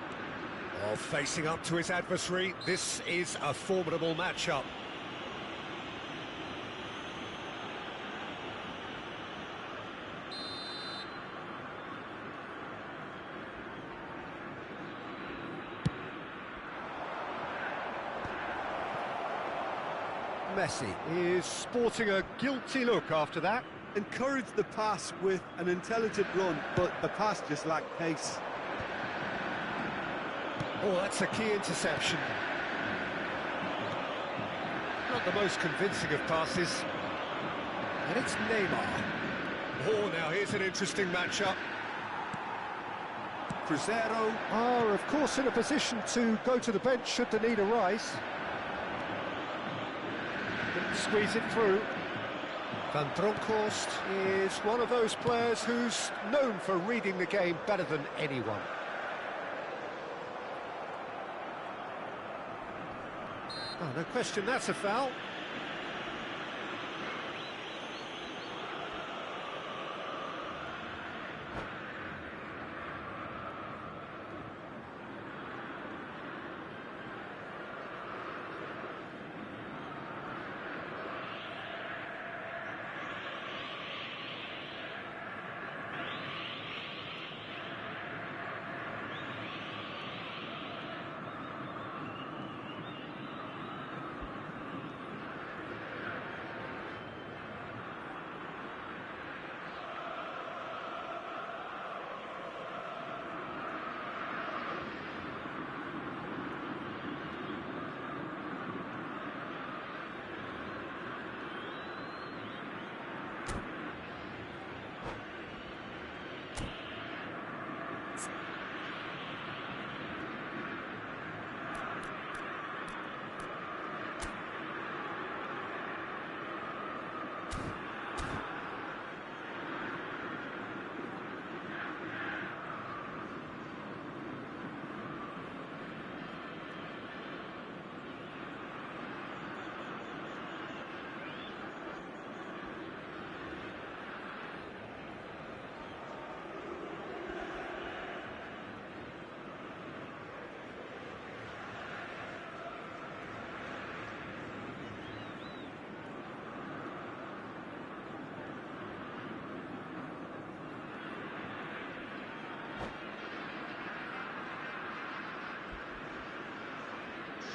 facing up to his adversary. This is a formidable matchup. Messi is sporting a guilty look after that. Encouraged the pass with an intelligent run, but the pass just lacked pace. Oh, that's a key interception. Not the most convincing of passes. And it's Neymar. Oh, now here's an interesting matchup. Cruzeiro are, of course, in a position to go to the bench should the need arise. Squeeze it through. Van Bronckhorst is one of those players who's known for reading the game better than anyone. Oh, no question, that's a foul.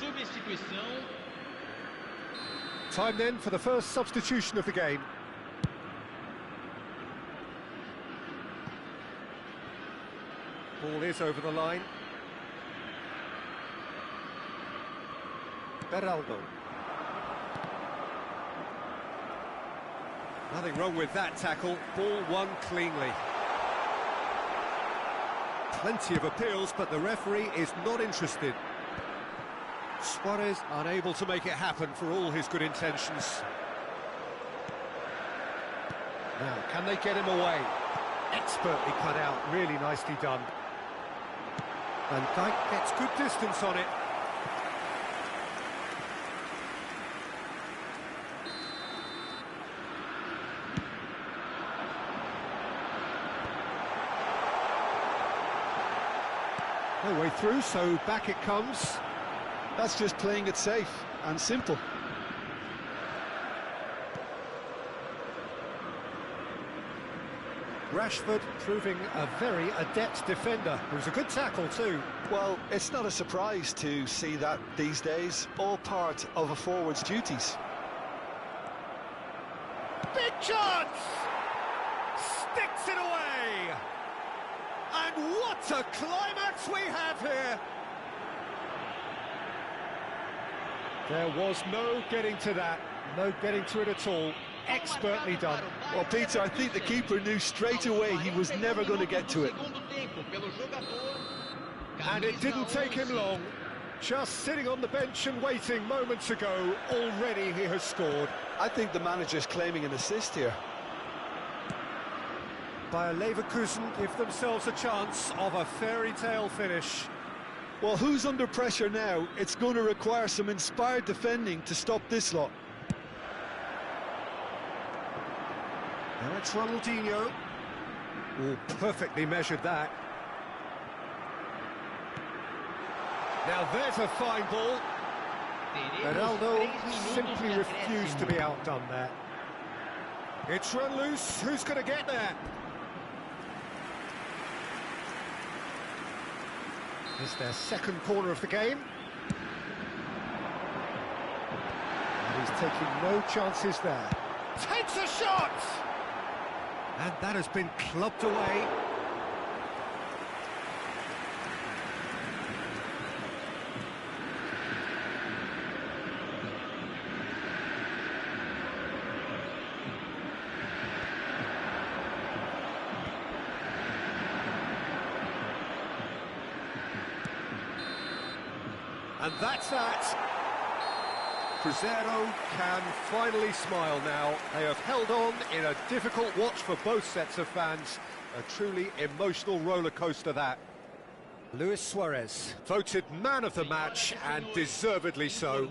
Substituição. Time then for the first substitution of the game. Ball is over the line. Beraldo. Nothing wrong with that tackle. Ball won cleanly. Plenty of appeals, but the referee is not interested. Suarez unable to make it happen for all his good intentions. Now, can they get him away? Expertly cut out, really nicely done. Van Dijk gets good distance on it. No way through, so back it comes. That's just playing it safe and simple. Rashford proving a very adept defender. It was a good tackle too. Well, it's not a surprise to see that these days, all part of a forward's duties. Big chance! Sticks it away! And what a climax we have here! There was no getting to that, no getting to it at all. Expertly done. Well, Peter, I think the keeper knew straight away he was never going to get to it. And it didn't take him long. Just sitting on the bench and waiting moments ago, already he has scored. I think the manager's claiming an assist here. Bayer Leverkusen give themselves a chance of a fairy tale finish. Well, who's under pressure now? It's going to require some inspired defending to stop this lot. Now it's Ronaldinho. Oh, perfectly measured that. Now there's a fine ball. Beraldo simply refused to be outdone there. It's run loose. Who's going to get there? It's their second corner of the game. And he's taking no chances there. Takes a shot! And that has been clubbed away. And that's that. Cruzeiro can finally smile now. They have held on in a difficult watch for both sets of fans. A truly emotional roller coaster that. Luis Suarez, voted man of the match, and deservedly so.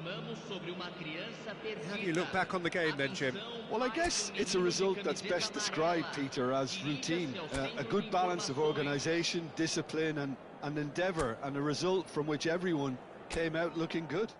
How do you look back on the game then, Jim? Well, I guess it's a result that's best described, Peter, as routine. A good balance of organisation, discipline and endeavour, and a result from which everyone came out looking good.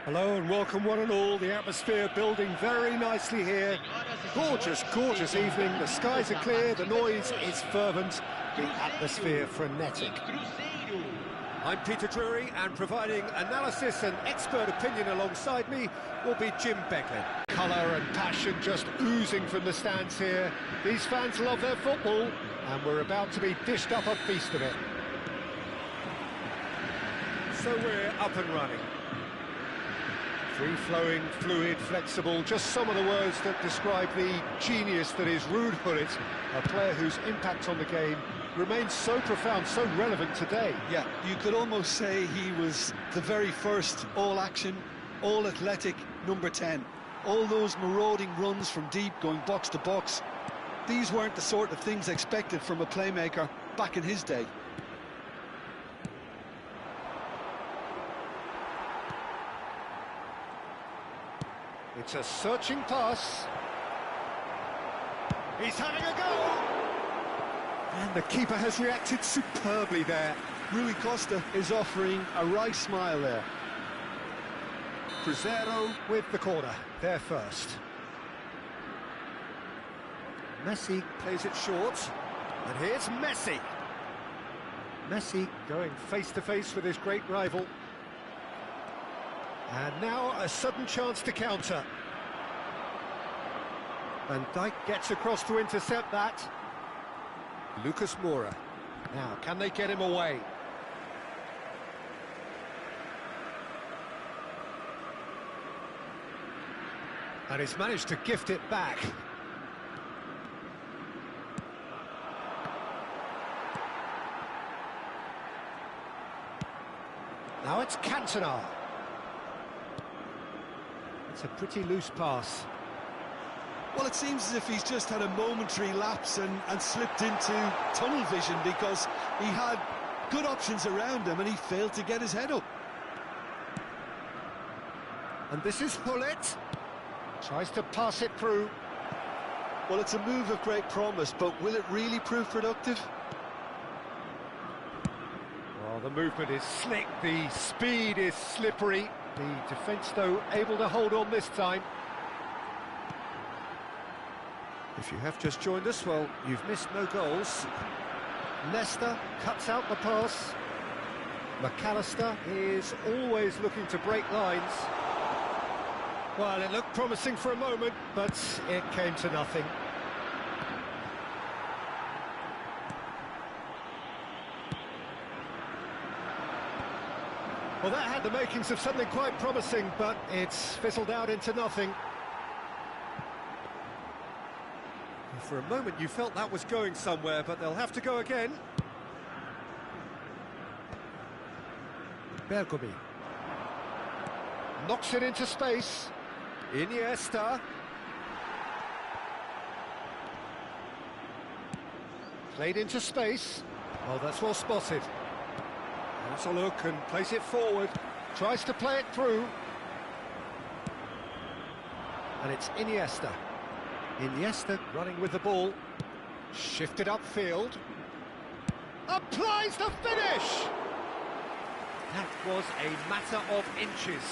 Hello and welcome one and all. The atmosphere building very nicely here. Gorgeous, gorgeous evening. The skies are clear, the noise is fervent, the atmosphere frenetic. I'm Peter Drury, and providing analysis and expert opinion alongside me will be Jim Beckley. Colour and passion just oozing from the stands here. These fans love their football, and we're about to be dished up a feast of it. So we're up and running. Free-flowing, fluid, flexible, just some of the words that describe the genius that is Ruud Gullit, a player whose impact on the game remains so profound, so relevant today. Yeah, you could almost say he was the very first all-action, all-athletic number 10. All those marauding runs from deep, going box to box, these weren't the sort of things expected from a playmaker back in his day. It's a searching pass. He's having a go! And the keeper has reacted superbly there. Rui Costa is offering a right smile there. Cruzeiro with the corner, there first. Messi plays it short, and here's Messi. Messi going face-to-face with his great rival. And now a sudden chance to counter. Van Dijk gets across to intercept that. Lucas Moura. Now, can they get him away? And he's managed to gift it back. Now it's Cantona. It's a pretty loose pass. Well, it seems as if he's just had a momentary lapse and slipped into tunnel vision, because he had good options around him and he failed to get his head up. And this is Gullit. Tries to pass it through. Well, it's a move of great promise, but will it really prove productive? Well, the movement is slick, the speed is slippery. The defence, though, able to hold on this time. If you have just joined us, well, you've missed no goals. Leicester cuts out the pass. McAllister is always looking to break lines. Well, it looked promising for a moment, but it came to nothing. Well, that had the makings of something quite promising, but it's fizzled out into nothing. For a moment you felt that was going somewhere, but they'll have to go again. Bergomi knocks it into space. Iniesta. Played into space. Oh, that's well spotted. Has a look and plays it forward. Tries to play it through. And it's Iniesta. Iniesta running with the ball. Shifted upfield. Applies the finish! That was a matter of inches.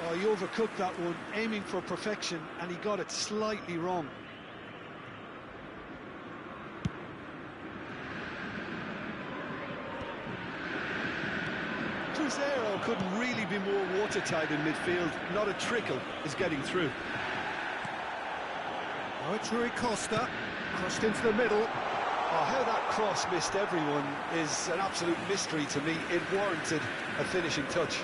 Oh, he overcooked that one, aiming for perfection, and he got it slightly wrong. Cruzeiro couldn't really be more watertight in midfield. Not a trickle is getting through. Now it's Rui Costa, crossed into the middle. Oh, how that cross missed everyone is an absolute mystery to me. It warranted a finishing touch.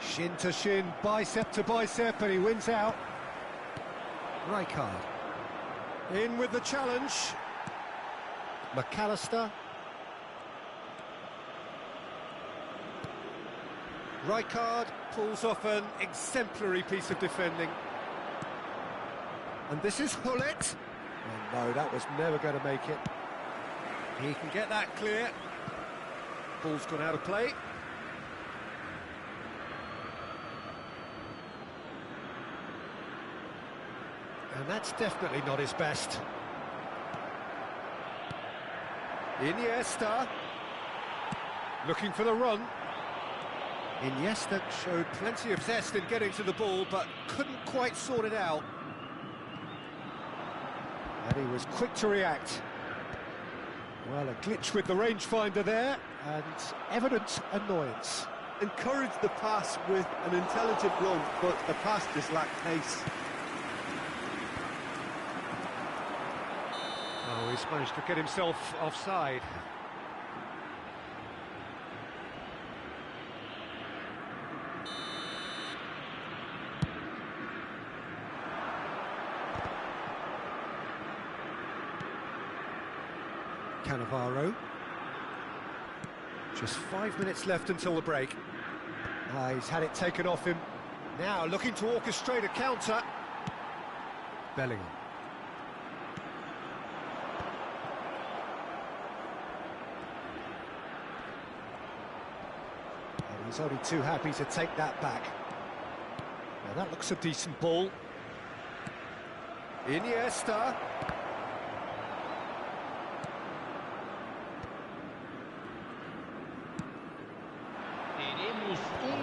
Shin to shin, bicep to bicep, and he wins out. Rijkaard in with the challenge. McAllister. Rijkaard pulls off an exemplary piece of defending. And this is Gullit. Oh no, that was never going to make it. He can get that clear. Ball's gone out of play. And that's definitely not his best. Iniesta. Looking for the run. Iniesta showed plenty of zest in getting to the ball, but couldn't quite sort it out. And he was quick to react. Well, a glitch with the rangefinder there, and evident annoyance. Encouraged the pass with an intelligent run, but the pass just lacked pace. Oh, he's managed to get himself offside. Cannavaro. Just 5 minutes left until the break. He's had it taken off him. Now looking to orchestrate a counter. Bellingham. And he's only too happy to take that back. Now that looks a decent ball. Iniesta.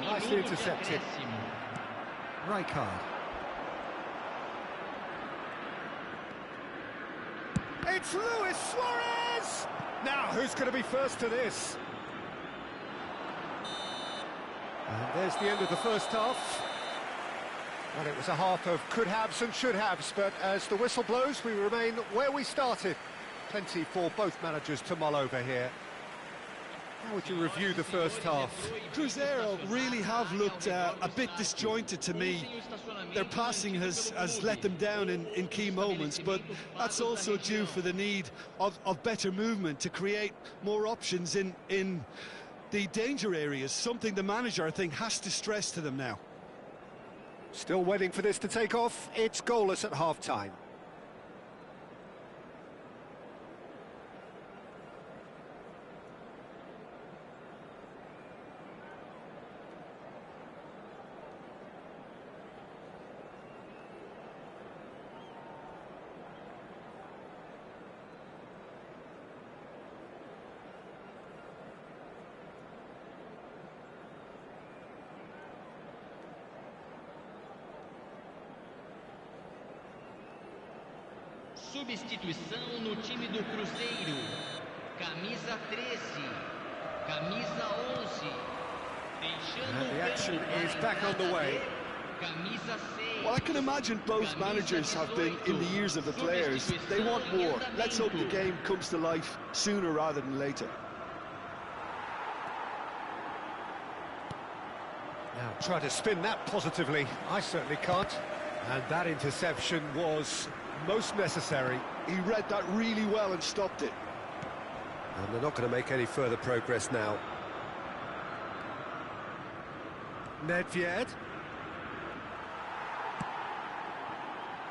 Nicely intercepted. Rijkaard. It's Luis Suarez! Now, who's going to be first to this? And there's the end of the first half. Well, it was a half of could-haves and should-haves, but as the whistle blows, we remain where we started. Plenty for both managers to mull over here. How would you review the first half? Cruzeiro really have looked a bit disjointed to me. Their passing has let them down in key moments, but that's also due for the need of better movement to create more options in the danger areas, something the manager, I think, has to stress to them now. Still waiting for this to take off. It's goalless at half-time. Substituição no time do Cruzeiro. Camisa 13, camisa 11. And the action is back on the way. Camisa 6. Well, I can imagine both managers have been in the ears of the players. They want more. Let's hope the game comes to life sooner rather than later. Now try to spin that positively. I certainly can't. And that interception was most necessary. He read that really well and stopped it. And they're not going to make any further progress now. Nedved.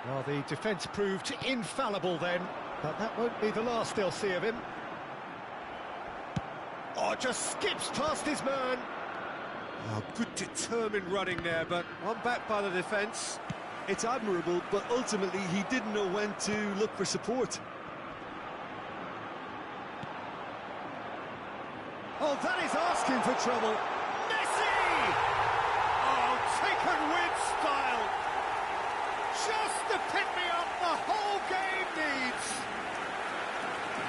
Well, the defence proved infallible then, but that won't be the last they'll see of him. Oh, just skips past his man. Oh, good determined running there, but one back by the defence. It's admirable, but ultimately he didn't know when to look for support. Oh, that is asking for trouble. Messi! Oh, taken with style. Just the pick-me-up the whole game needs.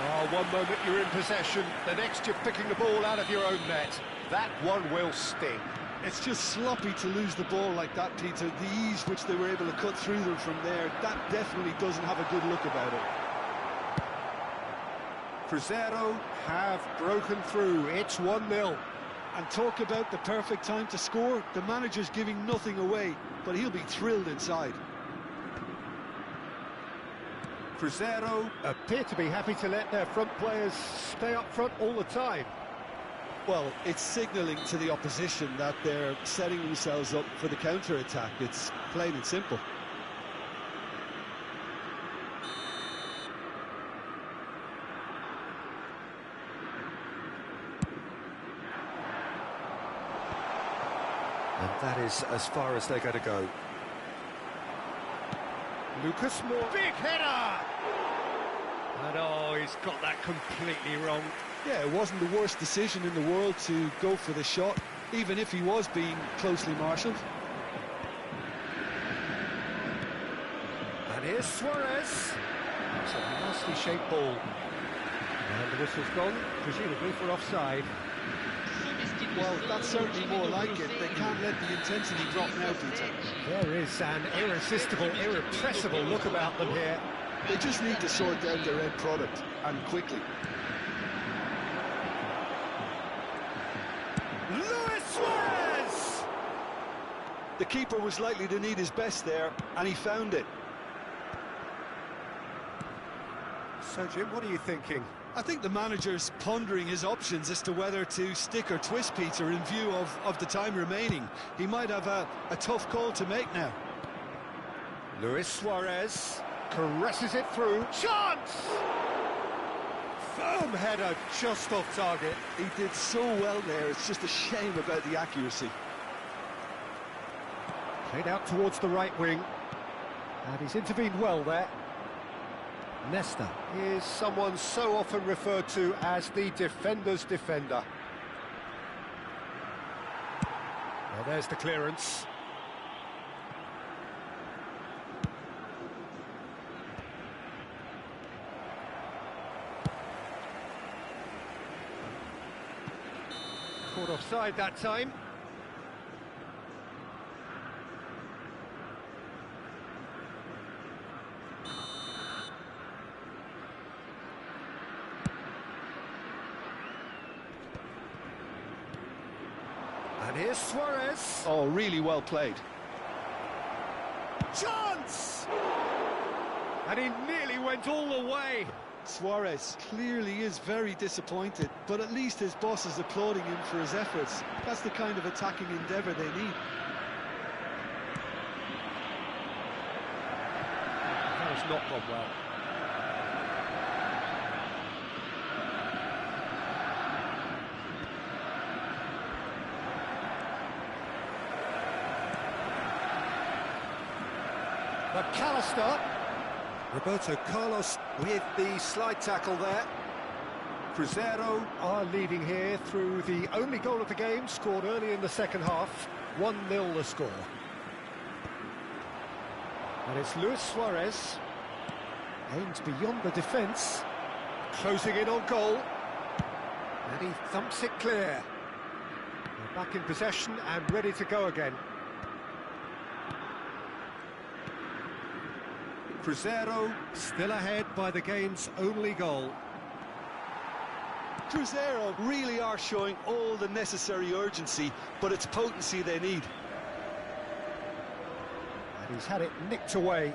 Oh, one moment you're in possession, the next you're picking the ball out of your own net. That one will sting. It's just sloppy to lose the ball like that, Peter. The ease which they were able to cut through them from there, that definitely doesn't have a good look about it. Cruzeiro have broken through. It's 1-0. And talk about the perfect time to score. The manager's giving nothing away, but he'll be thrilled inside. Cruzeiro appear to be happy to let their front players stay up front all the time. Well, it's signalling to the opposition that they're setting themselves up for the counter-attack. It's plain and simple. And that is as far as they're going to go. Lucas Moore, big header! And oh, he's got that completely wrong. Yeah, it wasn't the worst decision in the world to go for the shot, even if he was being closely marshalled. And here's Suarez. It's a nicely shaped ball. And the whistle's gone, presumably for offside. Well, that's certainly more like it. They can't let the intensity drop now, Peter. There is an irresistible, irrepressible look about them here. They just need to sort out their end product, and quickly. Luis Suarez! The keeper was likely to need his best there, and he found it. So, Jim, what are you thinking? I think the manager's pondering his options as to whether to stick or twist Peter in view of the time remaining. He might have a tough call to make now. Luis Suarez caresses it through. Chance! Firm header just off target. He did so well there, it's just a shame about the accuracy. Played out towards the right wing. And he's intervened well there. Nesta is someone so often referred to as the defender's defender. Well, there's the clearance. Caught offside that time. And here's Suarez. Oh, really well played. Chance! And he nearly went all the way. Suarez clearly is very disappointed, but at least his boss is applauding him for his efforts. That's the kind of attacking endeavour they need. That has not gone well. McAllister. Roberto Carlos with the slide tackle there. Cruzeiro are leading here through the only goal of the game, scored early in the second half. 1-0 the score. And it's Luis Suarez. Aims beyond the defence. Closing in on goal. And he thumps it clear. They're back in possession and ready to go again. Cruzeiro still ahead by the game's only goal. Cruzeiro really are showing all the necessary urgency, but it's potency they need. And he's had it nicked away.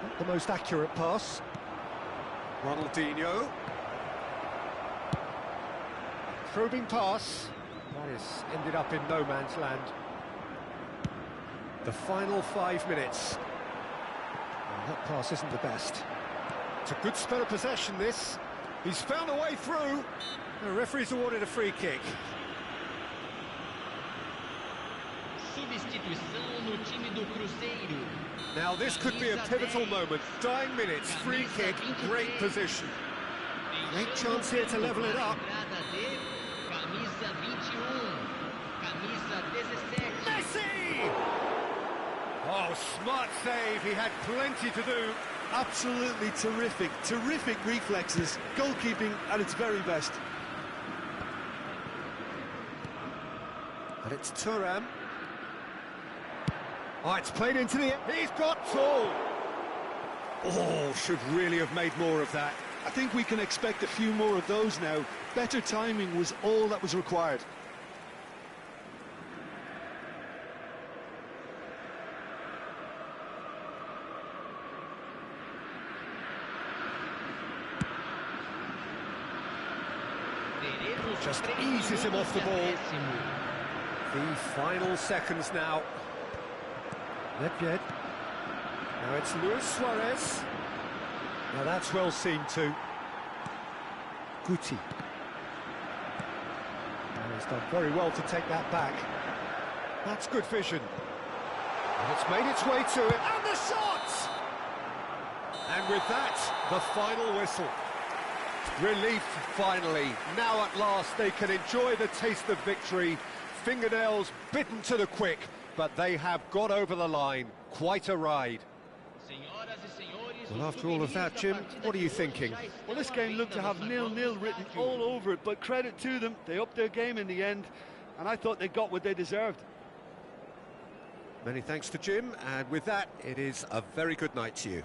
Not the most accurate pass. Ronaldinho. Probing pass. That is ended up in no man's land. The final 5 minutes. Well, that pass isn't the best. It's a good spell of possession, this. He's found a way through. The referee's awarded a free kick. Substituição no time do Cruzeiro. Now this could be a pivotal moment. Dying minutes, free kick, great position. Great chance here to level it up. Camisa 21, camisa 17. Messi! Oh, smart save. He had plenty to do. Absolutely terrific, terrific reflexes, goalkeeping at its very best. And it's Thuram. Oh, it's played into the... He's got tall! Oh, should really have made more of that. I think we can expect a few more of those now. Better timing was all that was required. Just eases him off the ball. The final seconds now. Nedved. Now it's Luis Suarez. Now that's well seen too. Guti. And he's done very well to take that back. That's good vision. It's made its way to it, and the shot! And with that, the final whistle. Relief, finally. Now at last they can enjoy the taste of victory. Fingernails bitten to the quick, but they have got over the line. Quite a ride. Well, after all of that, Jim, what are you thinking? Well, this game looked to have 0-0 written all over it, but credit to them, they upped their game in the end, and I thought they got what they deserved. Many thanks to Jim, and with that, it is a very good night to you.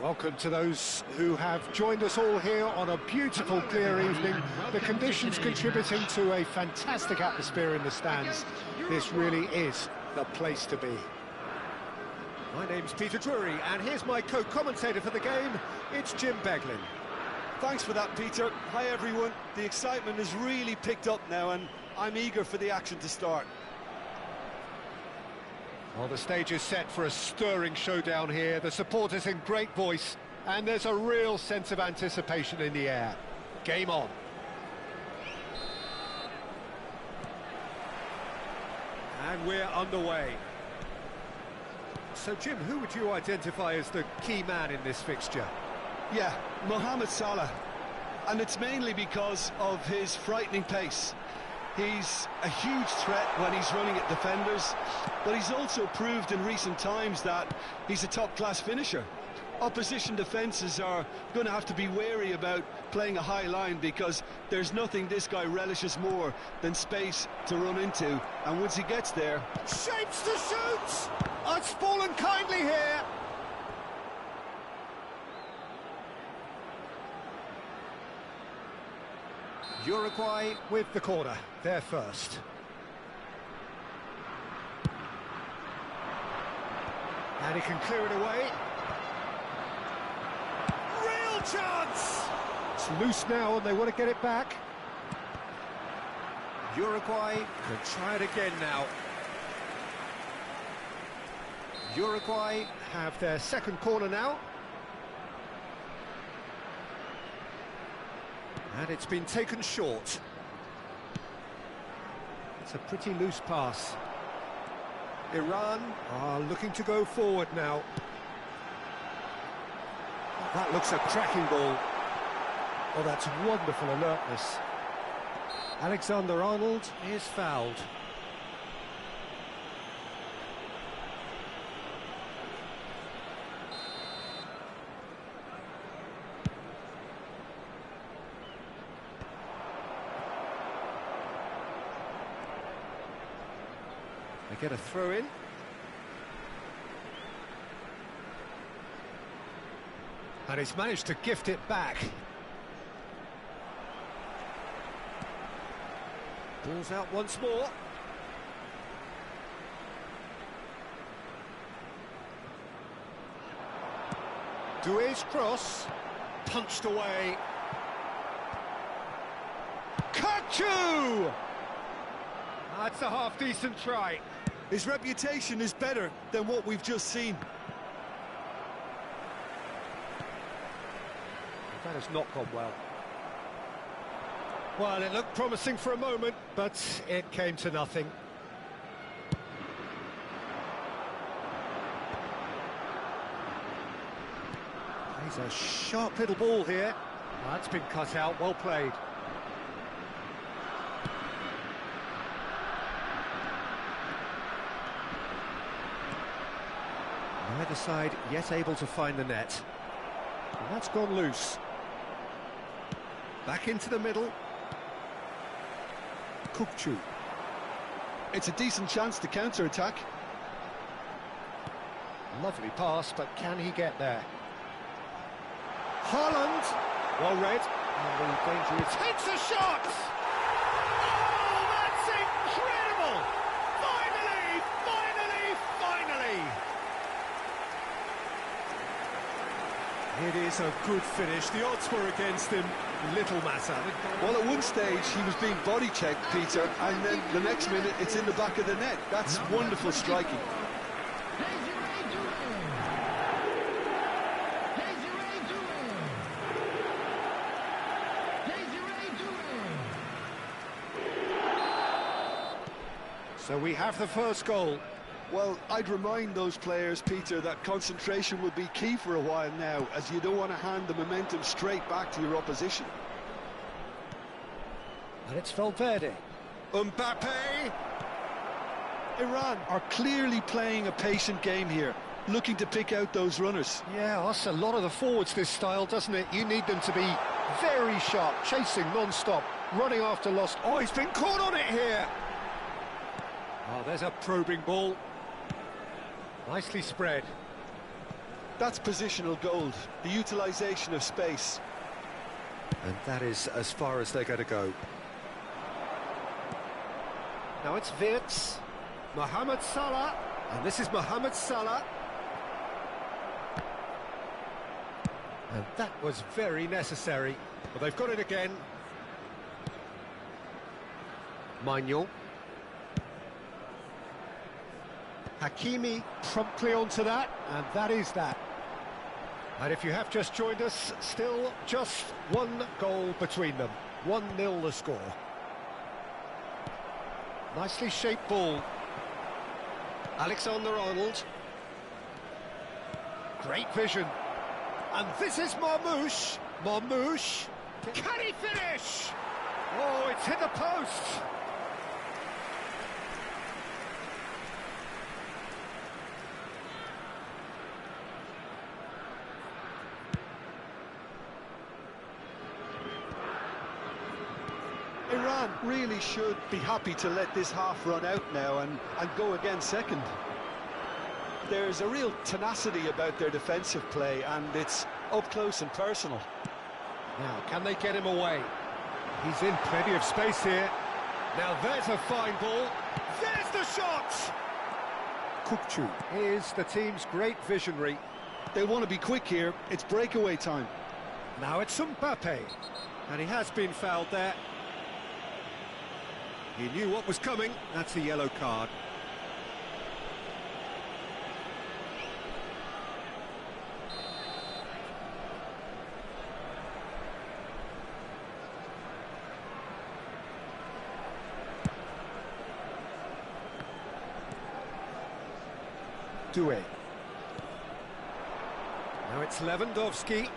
Welcome to those who have joined us all here on a beautiful, clear evening. The conditions contributing to a fantastic atmosphere in the stands. This really is the place to be. My name's Peter Drury, and here's my co-commentator for the game. It's Jim Beglin. Thanks for that, Peter. Hi, everyone. The excitement has really picked up now, and I'm eager for the action to start. Well, the stage is set for a stirring showdown here. The supporters in great voice, and there's a real sense of anticipation in the air. Game on. And we're underway. So, Jim, who would you identify as the key man in this fixture? Yeah, Mohamed Salah. And it's mainly because of his frightening pace. He's a huge threat when he's running at defenders, but he's also proved in recent times that he's a top-class finisher. Opposition defences are going to have to be wary about playing a high line, because there's nothing this guy relishes more than space to run into, and once he gets there... Shapes to shoot! Oh, it's fallen kindly here! Uruguay with the corner, they're first. And he can clear it away. Real chance! It's loose now and they want to get it back. Uruguay can try it again now. Uruguay have their second corner now. And it's been taken short. It's a pretty loose pass. Iran are looking to go forward now. That looks a cracking ball. Oh, that's wonderful alertness. Alexander-Arnold is fouled. They get a throw in. And he's managed to gift it back. Ball's out once more. Doué's cross. Punched away. Kachu! That's a half-decent try. His reputation is better than what we've just seen. That has not gone well. Well, it looked promising for a moment, but it came to nothing. He's a sharp little ball here. That's been cut out, well played. Neither side yet able to find the net. And that's gone loose. Back into the middle. Kukçu. It's a decent chance to counter-attack. Lovely pass, but can he get there? Haaland, well read. And the danger is... Takes a shot! Oh, that's incredible! Finally, finally, finally! It is a good finish. The odds were against him. Little matter. Well, at one stage he was being body checked, Peter, and then the next minute it's in the back of the net. That's wonderful striking. So we have the first goal. Well, I'd remind those players, Peter, that concentration will be key for a while now, as you don't want to hand the momentum straight back to your opposition. And it's Valverde. Mbappe! Iran are clearly playing a patient game here, looking to pick out those runners. Yeah, that's a lot of the forwards, this style, doesn't it? You need them to be very sharp, chasing non-stop, running after lost... Oh, he's been caught on it here! Oh, there's a probing ball. Nicely spread. That's positional gold, the utilisation of space. And that is as far as they're going to go. Now it's Wirtz, Mohamed Salah, and this is Mohamed Salah. And that was very necessary. But they've got it again. Manuel. Hakimi promptly onto that, and that is that. And if you have just joined us, still just one goal between them. 1-0 the score. Nicely shaped ball. Alexander-Arnold. Great vision. And this is Marmoush. Marmoush. Can he finish? Oh, it's hit the post. Iran really should be happy to let this half run out now and go again second. There's a real tenacity about their defensive play, and it's up close and personal. Now, can they get him away? He's in plenty of space here. Now, there's a fine ball. There's the shot! Kukçu is the team's great visionary. They want to be quick here. It's breakaway time. Now it's Mbappe. And he has been fouled there. He knew what was coming. That's a yellow card. Doué. Now it's Lewandowski.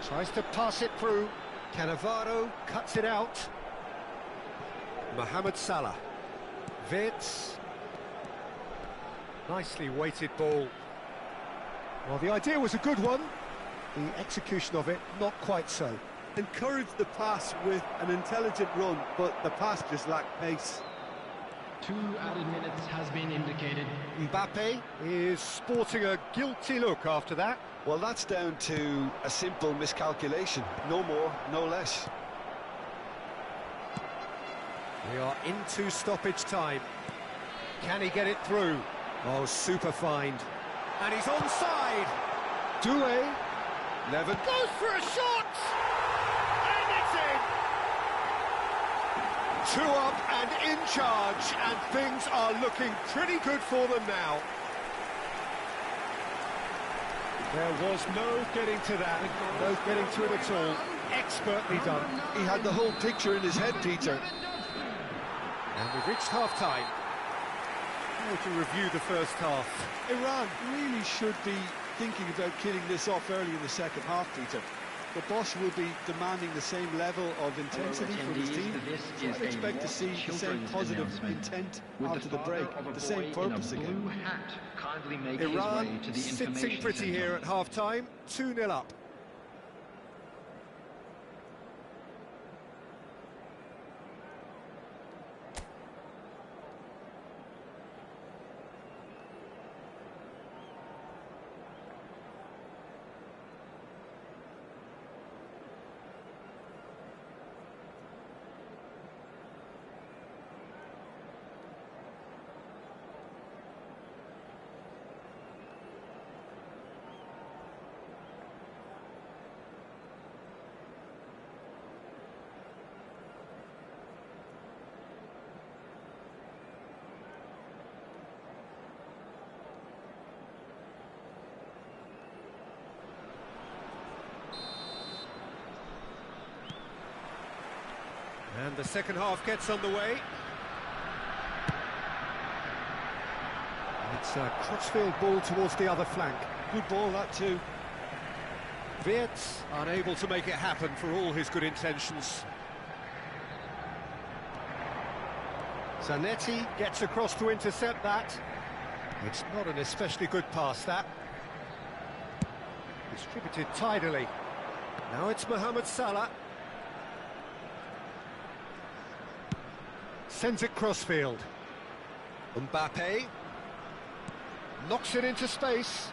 Tries to pass it through. Cannavaro cuts it out. Mohamed Salah. Wirtz. Nicely weighted ball. Well, the idea was a good one. The execution of it, not quite so. Encouraged the pass with an intelligent run, but the pass just lacked pace. 2 added minutes has been indicated. Mbappe is sporting a guilty look after that. Well, that's down to a simple miscalculation. No more, no less. We are into stoppage time. Can he get it through? Oh, super find. And he's onside. Doué. Levin goes for a shot! And it's in! 2 up and in charge, and things are looking pretty good for them now. There was no getting to that, no getting to it at all. Expertly done. He had the whole picture in his head, Peter. And we've reached half-time. How would you review the first half? Iran really should be thinking about killing this off early in the second half, Peter. The boss will be demanding the same level of intensity from his team. So I'd expect to see the same positive intent after the break, the same purpose again. Iran sitting pretty here at half-time, 2-0 up. And the second half gets underway. It's a crossfield ball towards the other flank. Good ball, that too. Wirtz unable to make it happen for all his good intentions. Zanetti gets across to intercept that. It's not an especially good pass, that. Distributed tidily. Now it's Mohamed Salah. Sends it crossfield. Mbappe knocks it into space.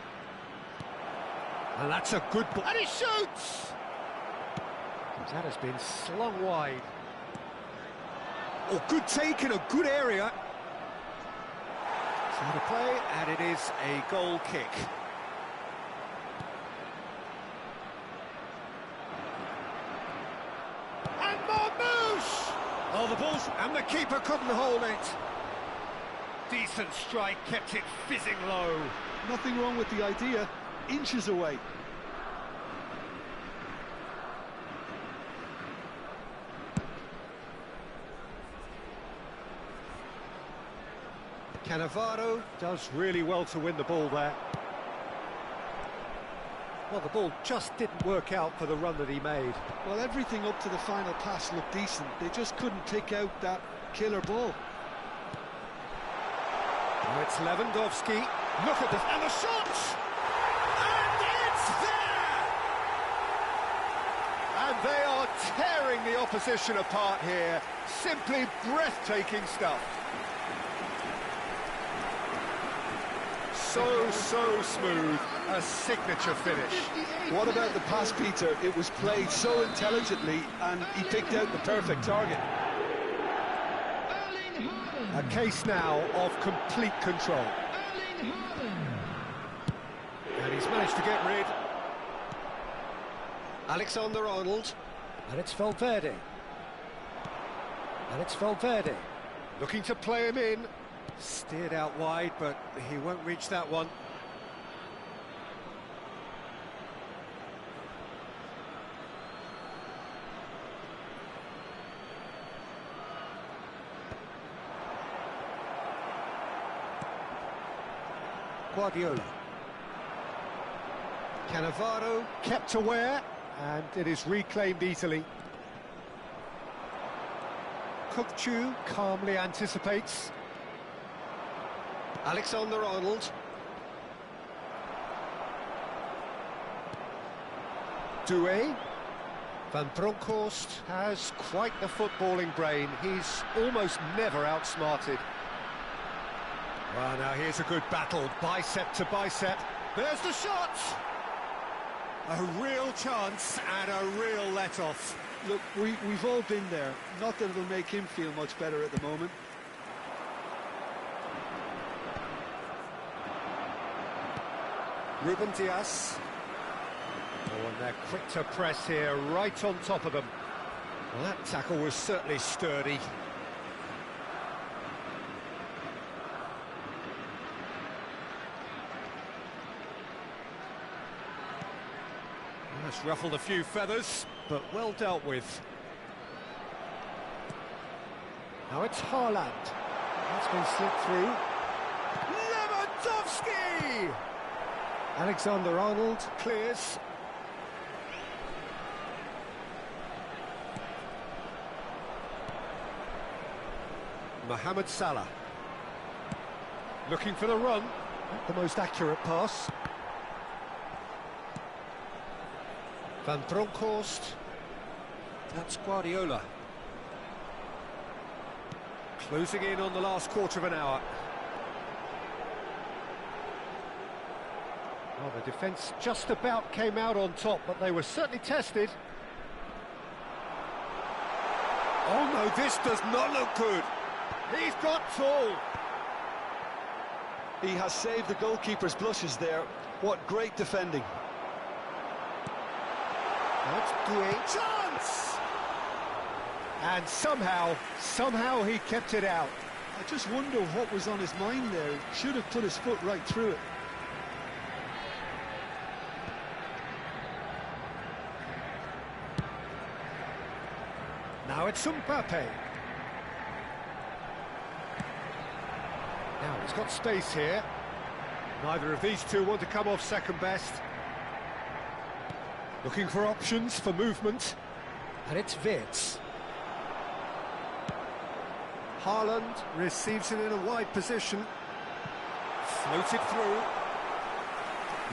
And that's a good ball. And he shoots! That has been slung wide. Oh, good take in a good area. So to play, and it is a goal kick. And Marmouche! Oh, the ball's... And the keeper couldn't hold it. Decent strike, kept it fizzing low. Nothing wrong with the idea, inches away. Cannavaro does really well to win the ball there. Well, the ball just didn't work out for the run that he made. Well, everything up to the final pass looked decent. They just couldn't pick out that killer ball. Now it's Lewandowski. Look at this. And the shot! And it's there! And they are tearing the opposition apart here. Simply breathtaking stuff. So smooth, a signature finish. What about the pass, Peter? It was played so intelligently and he picked out the perfect target. A case now of complete control. And he's managed to get rid. Alexander-Arnold. And it's Valverde. And it's Valverde. Looking to play him in. Steered out wide, but he won't reach that one. Guardiola. Cannavaro kept aware, and it is reclaimed easily. Kukçu calmly anticipates. Alexander-Arnold. Doué. Van Bronckhorst has quite the footballing brain. He's almost never outsmarted. Well, now here's a good battle, bicep to bicep. There's the shot! A real chance and a real let-off. Look, we've all been there. Not that it'll make him feel much better at the moment. Ruben Dias. Oh, and they're quick to press here, right on top of them. Well, that tackle was certainly sturdy. That's ruffled a few feathers, but well dealt with. Now it's Haaland. That's been slipped through. Lewandowski! Alexander-Arnold clears. Mohamed Salah. Looking for the run. Not the most accurate pass. Van Bronckhorst. That's Guardiola. Closing in on the last quarter of an hour. Well, the defence just about came out on top, but they were certainly tested. Oh no, this does not look good. He's got tall. He has saved the goalkeeper's blushes there. What great defending. That's great chance! And somehow he kept it out. I just wonder what was on his mind there. He should have put his foot right through it. Now it's Mbappe. Now he's got space here. Neither of these two want to come off second best. Looking for options for movement. And it's Wirtz. Haaland receives it in a wide position. Floated through.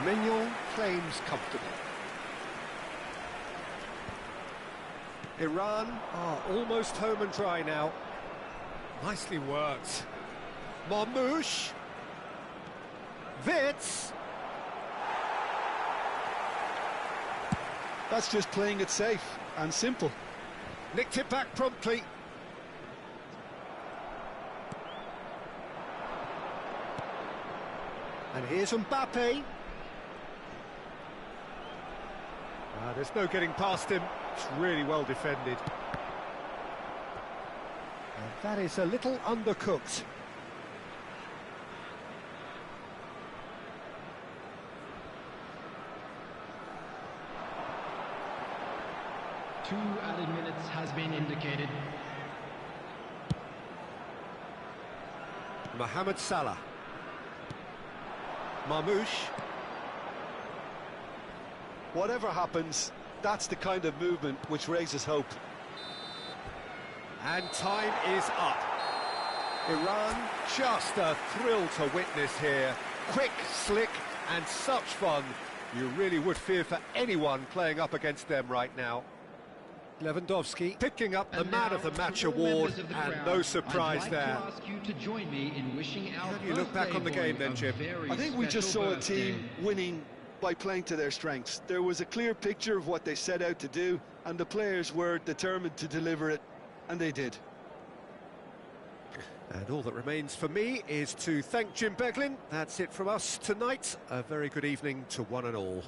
Mignon claims comfortable. Iran are almost home and dry now. Nicely worked. Marmouche. Wirtz. That's just playing it safe and simple. Nicked it back promptly. And here's Mbappe. There's no getting past him. It's really well defended. And that is a little undercooked. Two added minutes has been indicated. Mohamed Salah. Marmoush. Whatever happens, that's the kind of movement which raises hope. And time is up. Iran, just a thrill to witness here. Quick, slick, and such fun. You really would fear for anyone playing up against them right now. Lewandowski picking up the Man of the Match award, and no surprise there. I'd like to ask you to join me in wishing our How do you look back on the game then, Jim? I think we just saw a team winning by playing to their strengths. There was a clear picture of what they set out to do, and the players were determined to deliver it, and they did. And all that remains for me is to thank Jim Beglin. That's it from us tonight. A very good evening to one and all.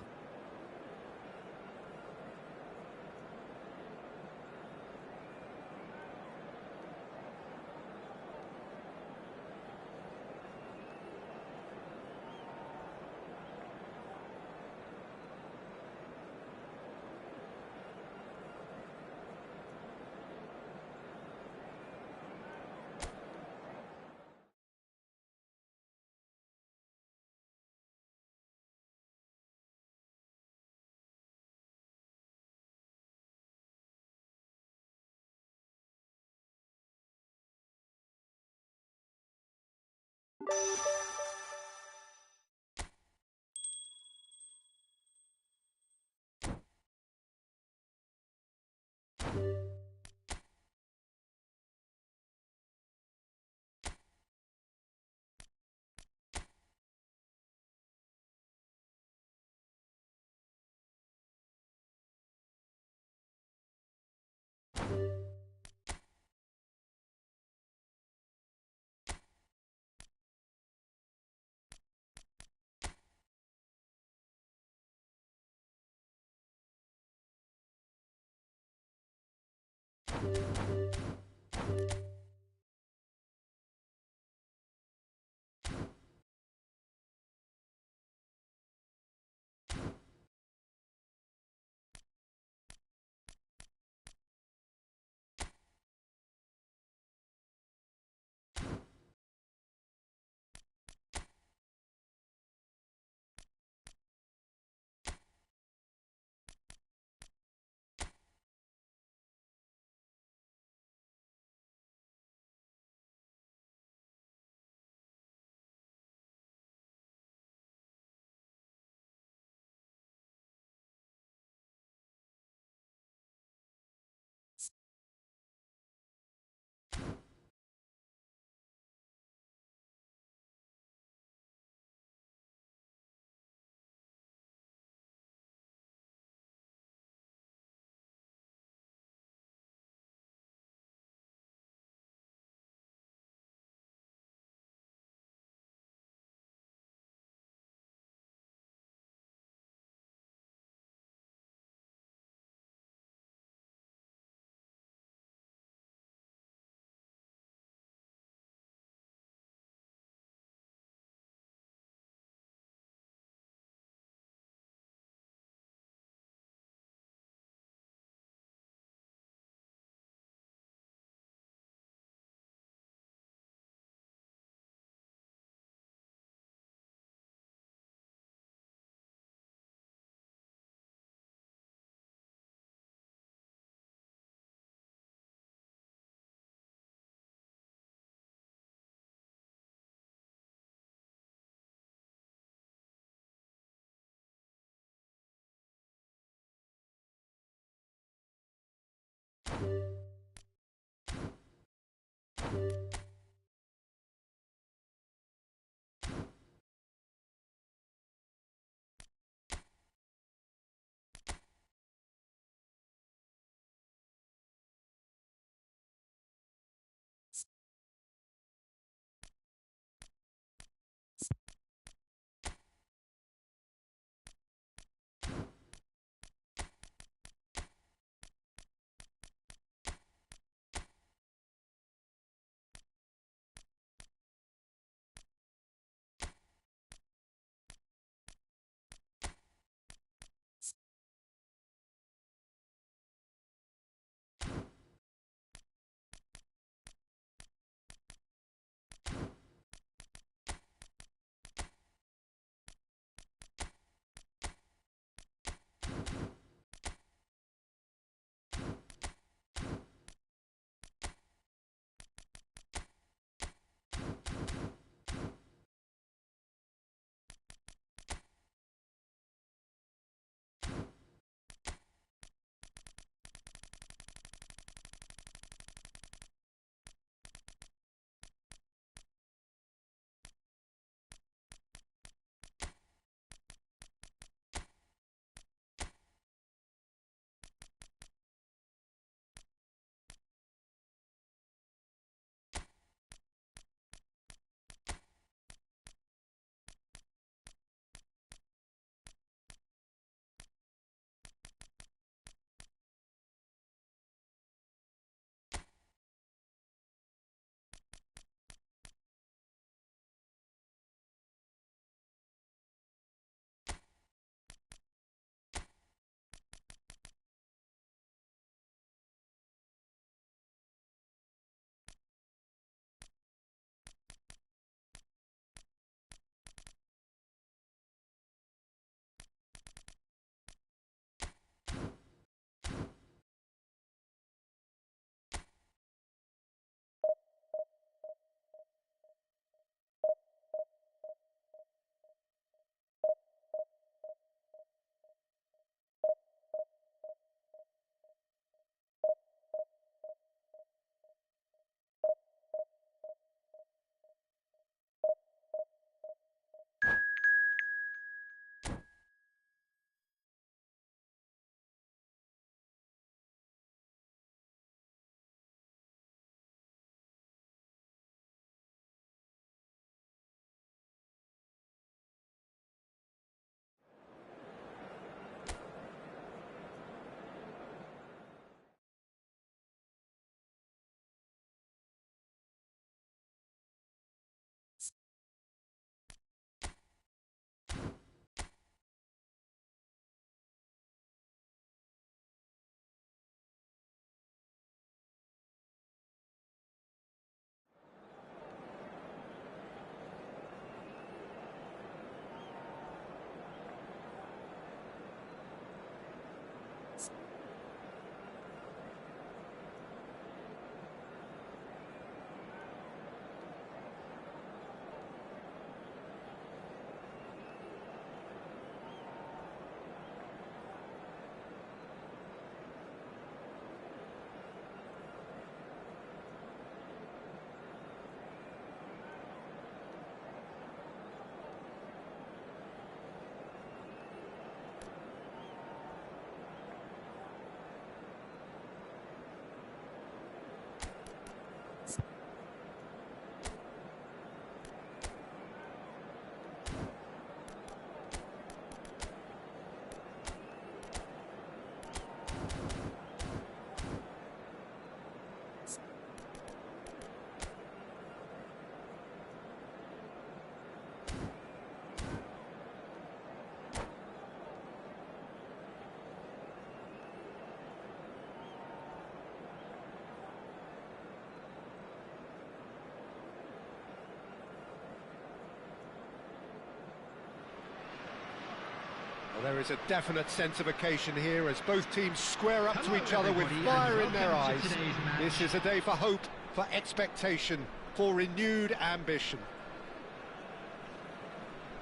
is a definite sense of occasion here as both teams square up to each other with everybody, fire and in their welcome eyes. to today's match. This is a day for hope, for expectation, for renewed ambition.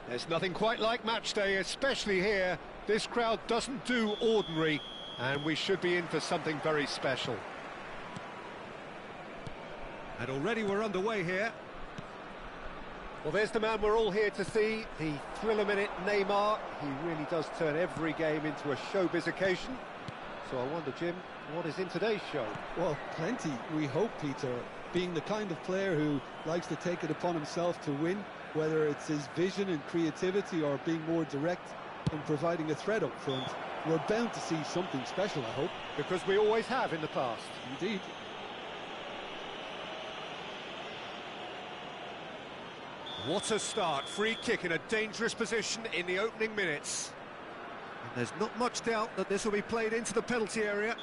There's nothing quite like match day, especially here. This crowd doesn't do ordinary, and we should be in for something very special. And already we're underway here. Well, there's the man we're all here to see, the thriller-minute Neymar. He really does turn every game into a showbiz occasion. So I wonder, Jim, what is in today's show? Well, plenty, we hope, Peter. Being the kind of player who likes to take it upon himself to win, whether it's his vision and creativity or being more direct in providing a threat up front, we're bound to see something special, I hope. Because we always have in the past. Indeed. What a start, free kick in a dangerous position in the opening minutes. And there's not much doubt that this will be played into the penalty area.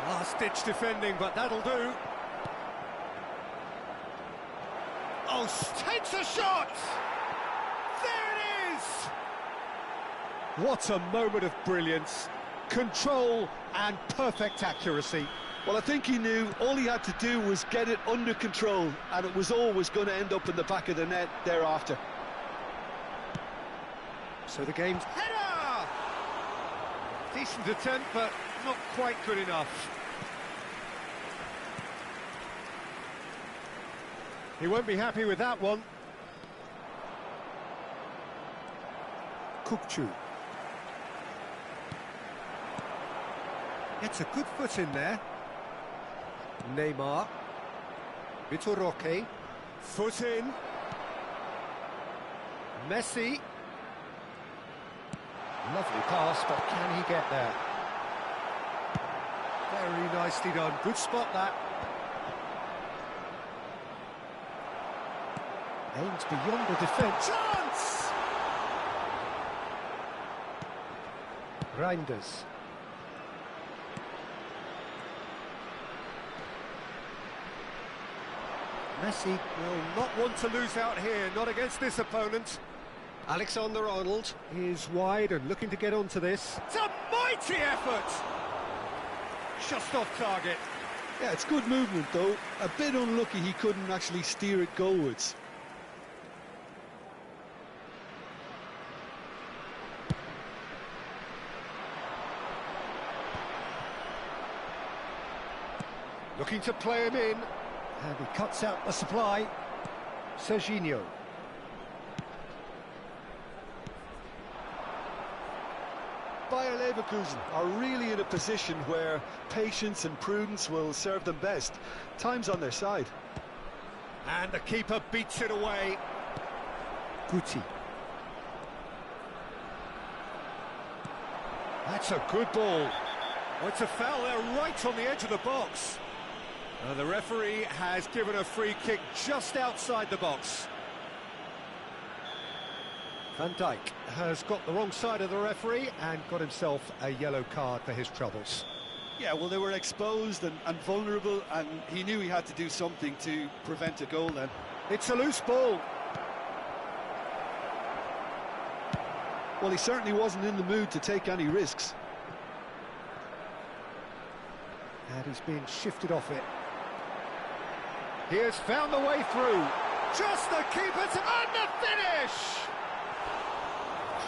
Last-ditch defending, but that'll do. Oh, takes a shot! There it is! What a moment of brilliance, control and perfect accuracy. Well, I think he knew all he had to do was get it under control, and it was always going to end up in the back of the net thereafter. So the game's header! Decent attempt, but not quite good enough. He won't be happy with that one. Kukçu. Gets a good foot in there. Neymar. Vitor Roque. Foot in. Messi. Lovely pass, but can he get there? Very nicely done. Good spot, that. Aims beyond the defence. Chance! Reinders. Messi will not want to lose out here, not against this opponent. Alexander-Arnold is wide and looking to get onto this. It's a mighty effort! Just off target. Yeah, it's good movement, though. A bit unlucky he couldn't actually steer it goalwards. Looking to play him in, and he cuts out the supply. Serginho. Bayer Leverkusen are really in a position where patience and prudence will serve them best. Time's on their side. And the keeper beats it away. Guti. That's a good ball. Oh, it's a foul there right on the edge of the box. The referee has given a free kick just outside the box. Van Dijk has got the wrong side of the referee and got himself a yellow card for his troubles. Yeah, well, they were exposed and vulnerable, and he knew he had to do something to prevent a goal then. It's a loose ball. Well, he certainly wasn't in the mood to take any risks. And he's being shifted off it. He has found the way through. Just the keeper's and the finish!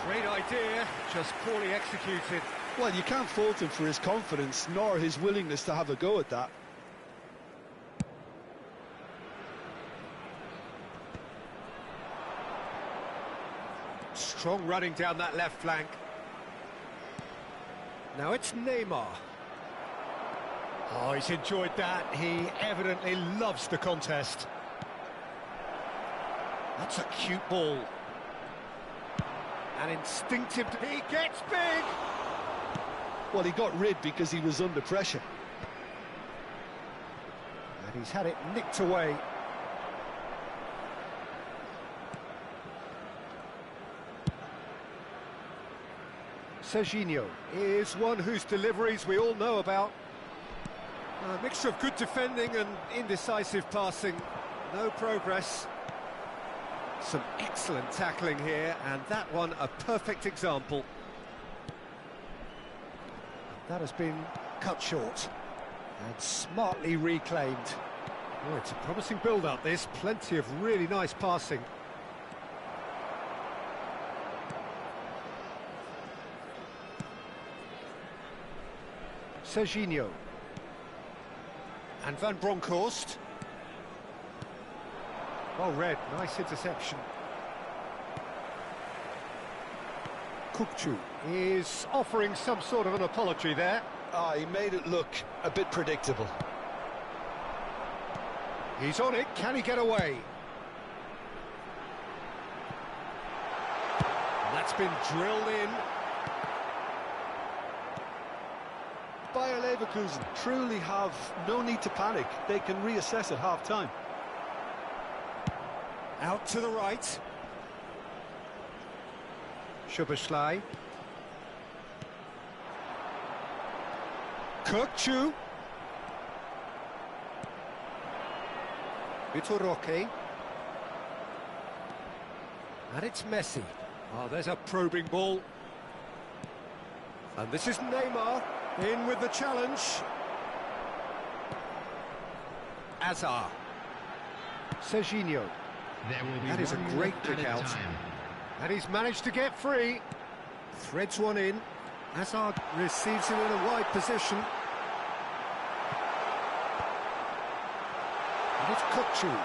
Great idea, just poorly executed. Well, you can't fault him for his confidence, nor his willingness to have a go at that. Strong running down that left flank. Now it's Neymar. Oh, he's enjoyed that. He evidently loves the contest. That's a cute ball. And instinctive, he gets big! Well, he got rid because he was under pressure. And he's had it nicked away. Serginho is one whose deliveries we all know about. A mixture of good defending and indecisive passing. No progress. Some excellent tackling here, and that one a perfect example. That has been cut short and smartly reclaimed. Oh, it's a promising build-up, this. Plenty of really nice passing. Serginho. And Van Bronckhorst. Well read, nice interception. Kukçu is offering some sort of an apology there. He made it look a bit predictable. He's on it, can he get away? That's been drilled in. Bayer Leverkusen truly have no need to panic. They can reassess at half-time. Out to the right. Szoboszlai. Kukçu. Vitor Roque. And it's Messi. Oh, there's a probing ball. And this is Neymar in with the challenge. Azar. Serginho. That is a great kick out. And he's managed to get free. Threads one in. Hazard receives him in a wide position. And it's Kukçu.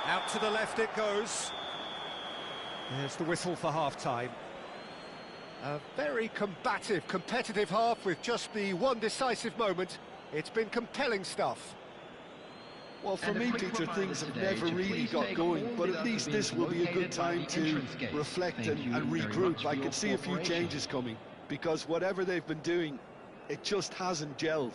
Out to the left it goes. There's the whistle for half-time. A very combative, competitive half with just the one decisive moment. It's been compelling stuff. Well, for me, Peter, things have never really got going, but at least this will be a good time to reflect and regroup. I can see a few changes coming, because whatever they've been doing, it just hasn't gelled.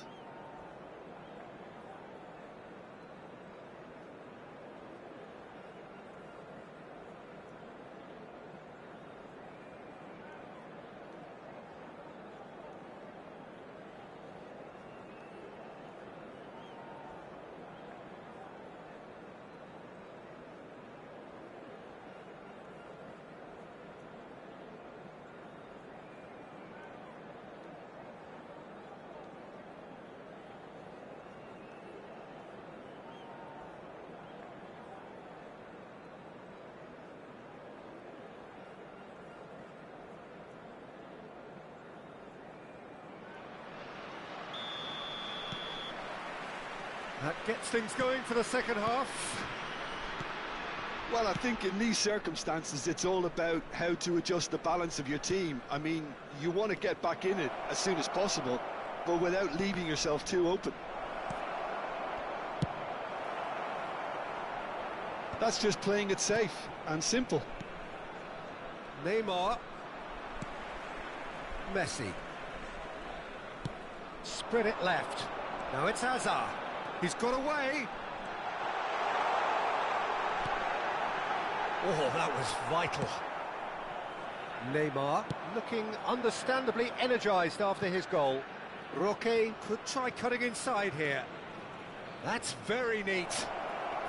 That gets things going for the second half. Well, I think in these circumstances, it's all about how to adjust the balance of your team. I mean, you want to get back in it as soon as possible, but without leaving yourself too open. That's just playing it safe and simple. Neymar. Messi. Spread it left. Now it's Hazard. He's got away. Oh, that was vital. Neymar looking understandably energised after his goal. Roque could try cutting inside here. That's very neat.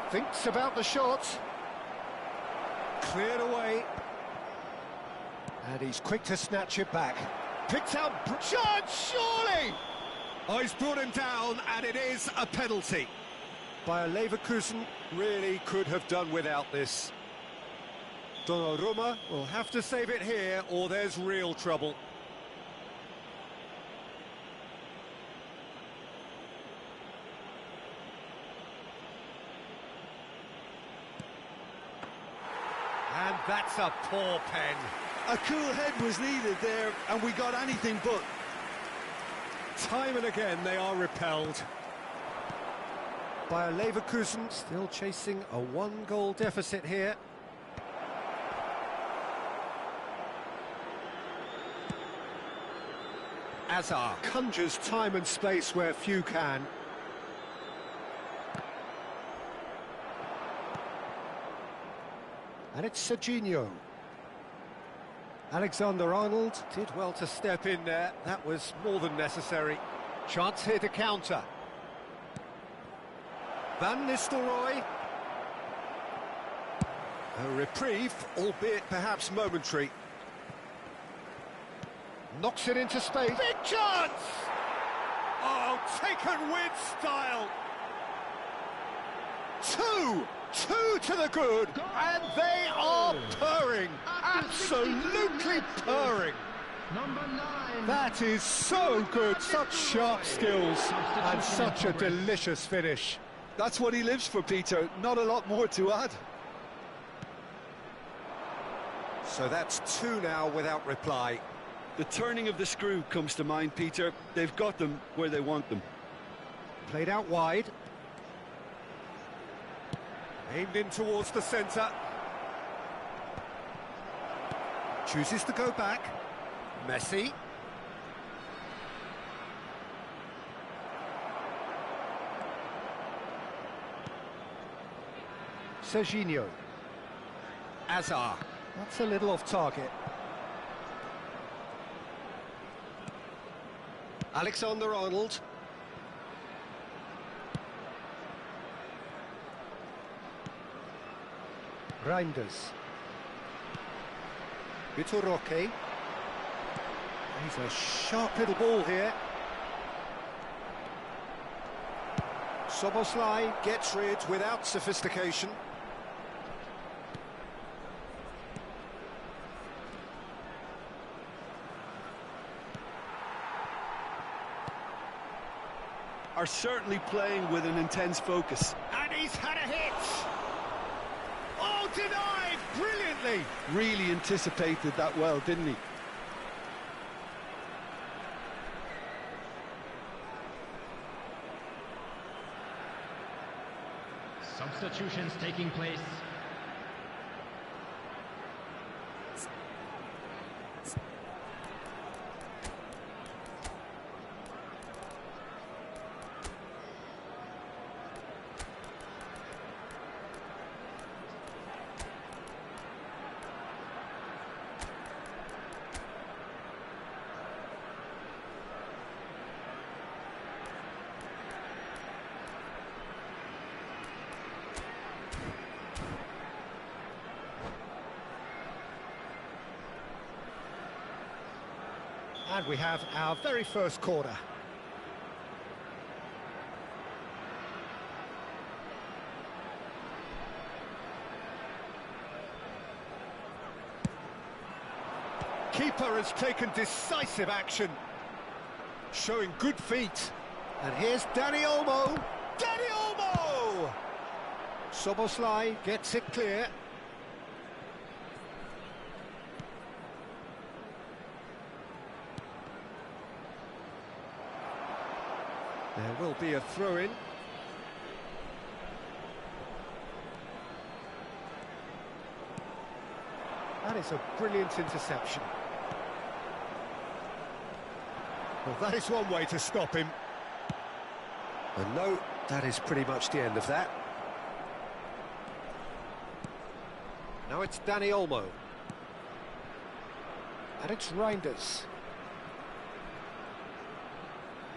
Thinks about the shot. Cleared away. And he's quick to snatch it back. Picked out... Shot, surely! Oh, he's brought him down, and it is a penalty. Bayer Leverkusen really could have done without this. Donnarumma will have to save it here, or there's real trouble. And that's a poor pen. A cool head was needed there, and we got anything but. Time and again they are repelled. Bayer Leverkusen still chasing a one-goal deficit here. Azar conjures time and space where few can. And it's Serginho. Alexander-Arnold did well to step in there. That was more than necessary. Chance here to counter. Van Nistelrooy. A reprieve, albeit perhaps momentary. Knocks it into space. Big chance! Oh, taken with style. Two to the good, and they are purring. Absolutely purring. Number 9. That is so good, such sharp skills, and such a delicious finish. That's what he lives for, Peter. Not a lot more to add. So that's 2 now without reply. The turning of the screw comes to mind, Peter. They've got them where they want them. Played out wide. Aimed in towards the centre. Chooses to go back. Messi. Serginho. Azar. That's a little off target. Alexander-Arnold. Reinders. Vitor Roque. He's a sharp little ball here. Soboslai gets rid without sophistication. Are certainly playing with an intense focus. And he's had a hit! Oh, denied brilliantly! Really anticipated that well, didn't he? Substitutions taking place. And we have our very first corner. Keeper has taken decisive action, showing good feet. And here's Dani Olmo. Dani Olmo! Soboslai gets it clear. There will be a throw-in. That is a brilliant interception. Well, that is one way to stop him. And no, that is pretty much the end of that. Now it's Dani Olmo. And it's Reinders.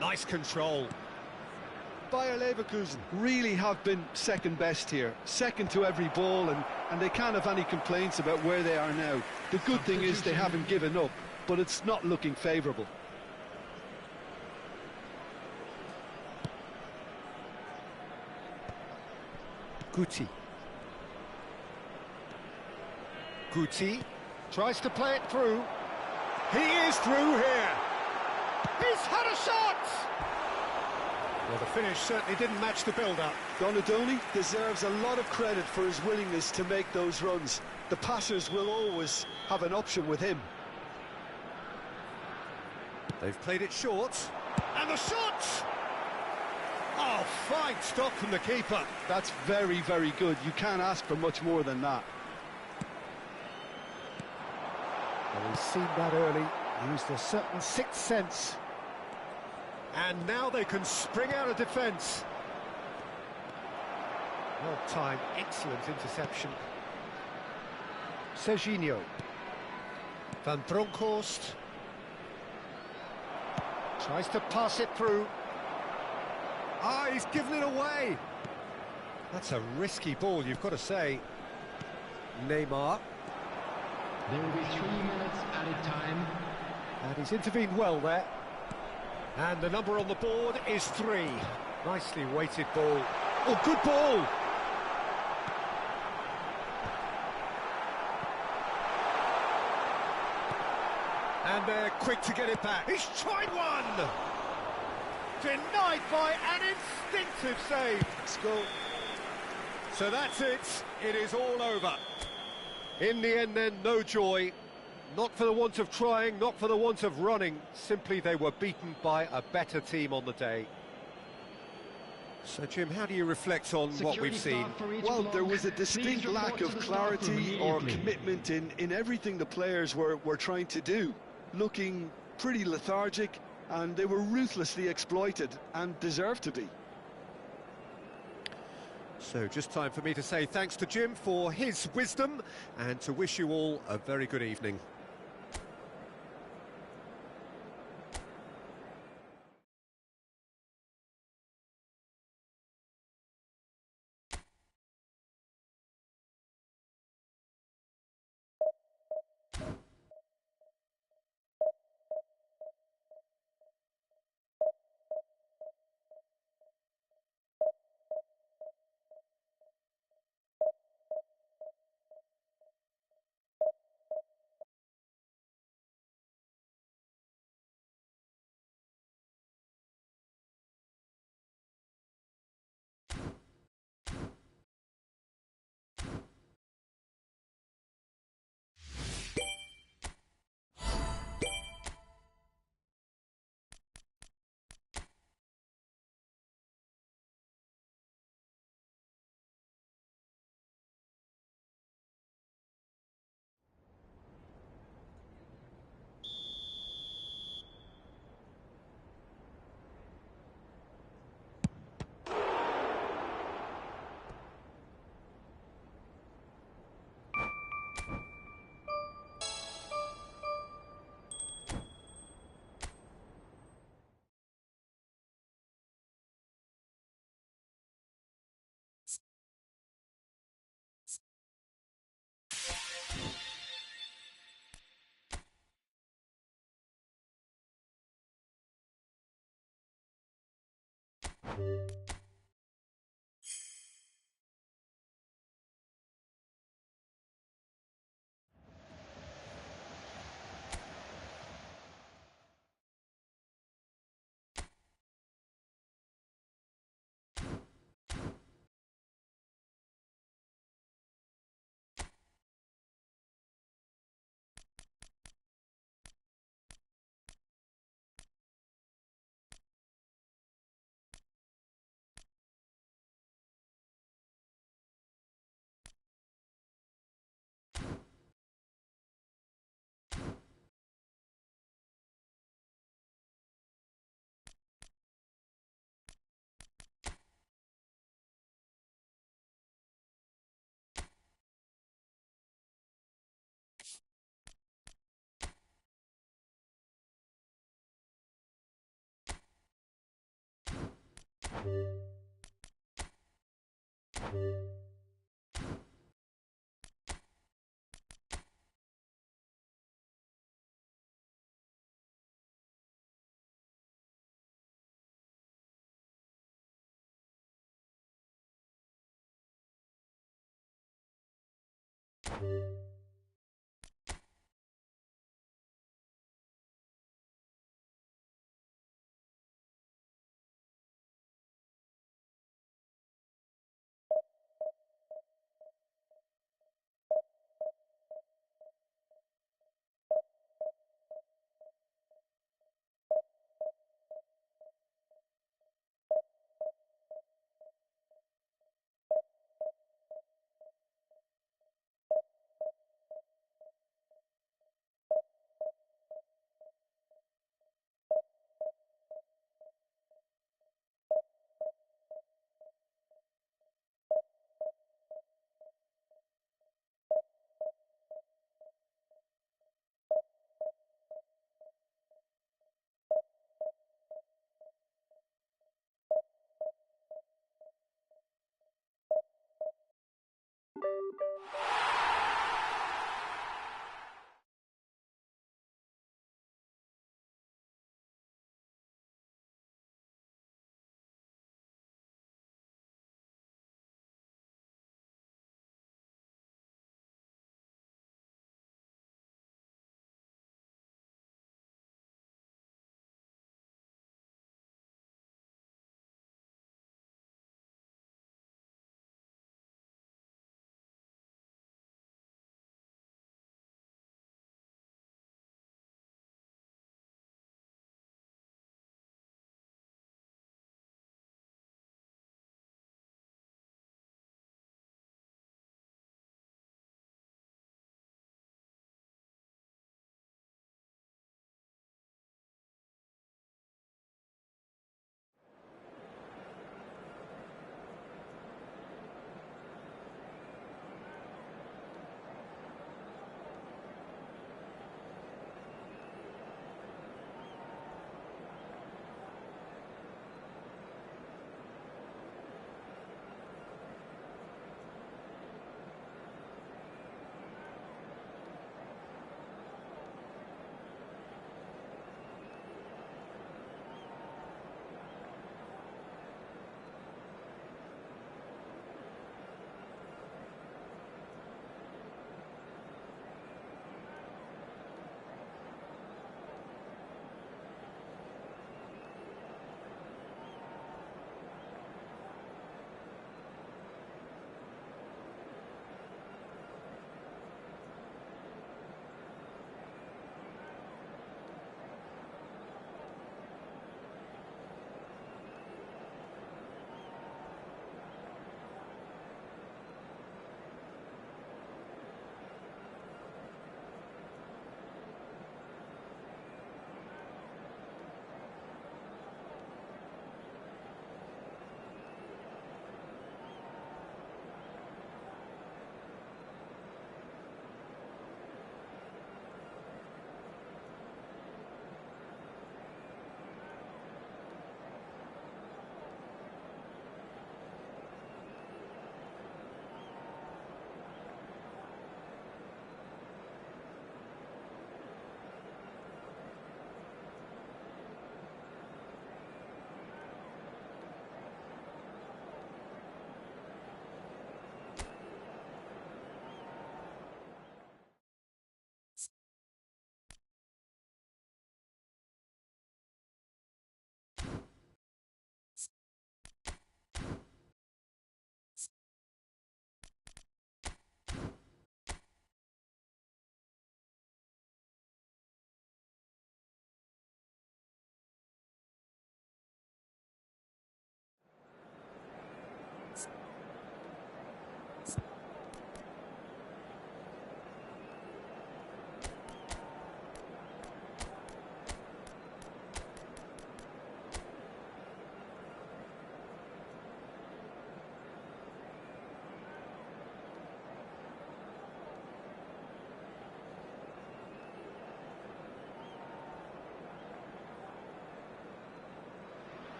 Nice control. Bayer Leverkusen really have been second best here, second to every ball, and they can't have any complaints about where they are now. The good thing is they haven't given up, but it's not looking favourable. Guti. Guti tries to play it through. He is through here. He's had a shot! Well, the finish certainly didn't match the build-up. Donadoni deserves a lot of credit for his willingness to make those runs. The passers will always have an option with him. They've played it short. And the shot! Oh, fine stop from the keeper. That's very, very good. You can't ask for much more than that. Well, he's seen that early, used a certain sixth sense. And now they can spring out of defence. Well timed, excellent interception. Serginho. Van Bronckhorst. Tries to pass it through. Ah, he's given it away. That's a risky ball, you've got to say. Neymar. There will be 3 minutes added time. And he's intervened well there. And the number on the board is 3. Nicely weighted ball. Oh, good ball! And they're quick to get it back. He's tried one! Denied by an instinctive save. Let's go. So that's it. It is all over. In the end then, no joy. Not for the want of trying, not for the want of running. Simply they were beaten by a better team on the day. So, Jim, how do you reflect on what we've seen? Well, there was a distinct lack of clarity or commitment in everything the players were trying to do. Looking pretty lethargic, and they were ruthlessly exploited and deserved to be. So just time for me to say thanks to Jim for his wisdom and to wish you all a very good evening.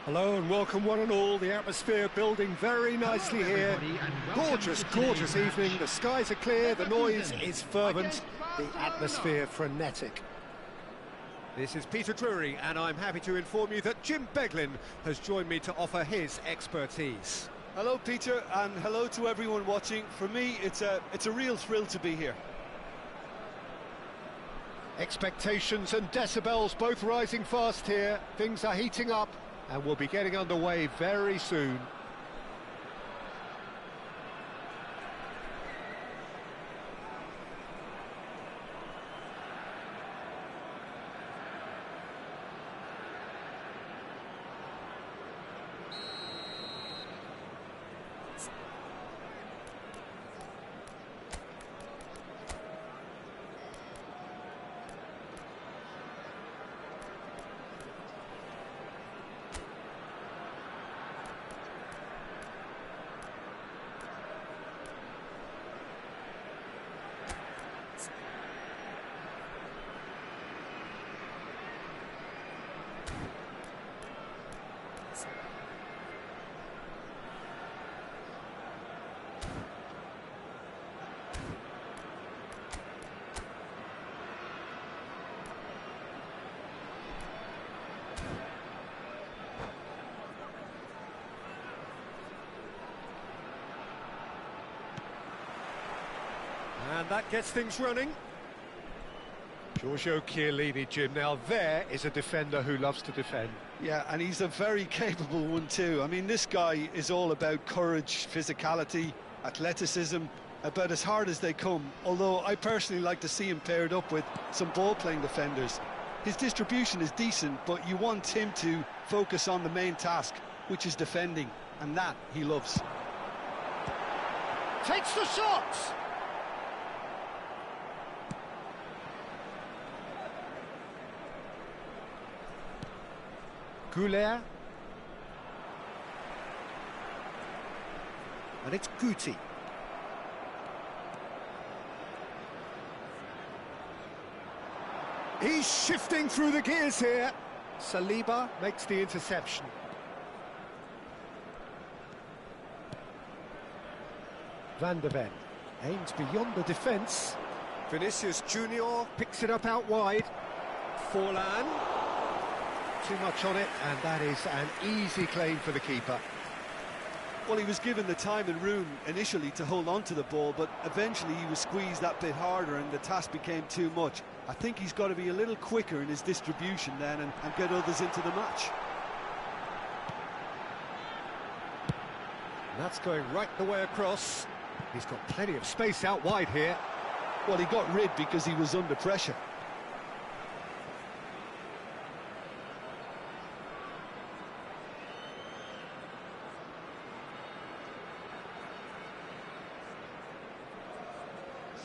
Hello and welcome one and all. The atmosphere building very nicely here. Gorgeous, gorgeous evening. The skies are clear, the noise is fervent, the atmosphere frenetic. This is Peter Drury and I'm happy to inform you that Jim Beglin has joined me to offer his expertise. Hello, Peter, and hello to everyone watching. For me, it's a real thrill to be here. Expectations and decibels both rising fast here. Things are heating up and we'll be getting underway very soon. And that gets things running. Giorgio Chiellini, Jim. Now there is a defender who loves to defend. Yeah, and he's a very capable one too. I mean, this guy is all about courage, physicality, athleticism, about as hard as they come. Although I personally like to see him paired up with some ball-playing defenders. His distribution is decent, but you want him to focus on the main task, which is defending, and that he loves. Takes the shot! Goulet. And it's Guti. He's shifting through the gears here. Saliba makes the interception. Van der Ven aims beyond the defence. Vinicius Junior picks it up out wide. Forlan. Too much on it, and that is an easy claim for the keeper. Well, he was given the time and room initially to hold on to the ball, but eventually he was squeezed that bit harder and the task became too much. I think he's got to be a little quicker in his distribution then and get others into the match. And that's going right the way across. He's got plenty of space out wide here. Well, he got rid because he was under pressure.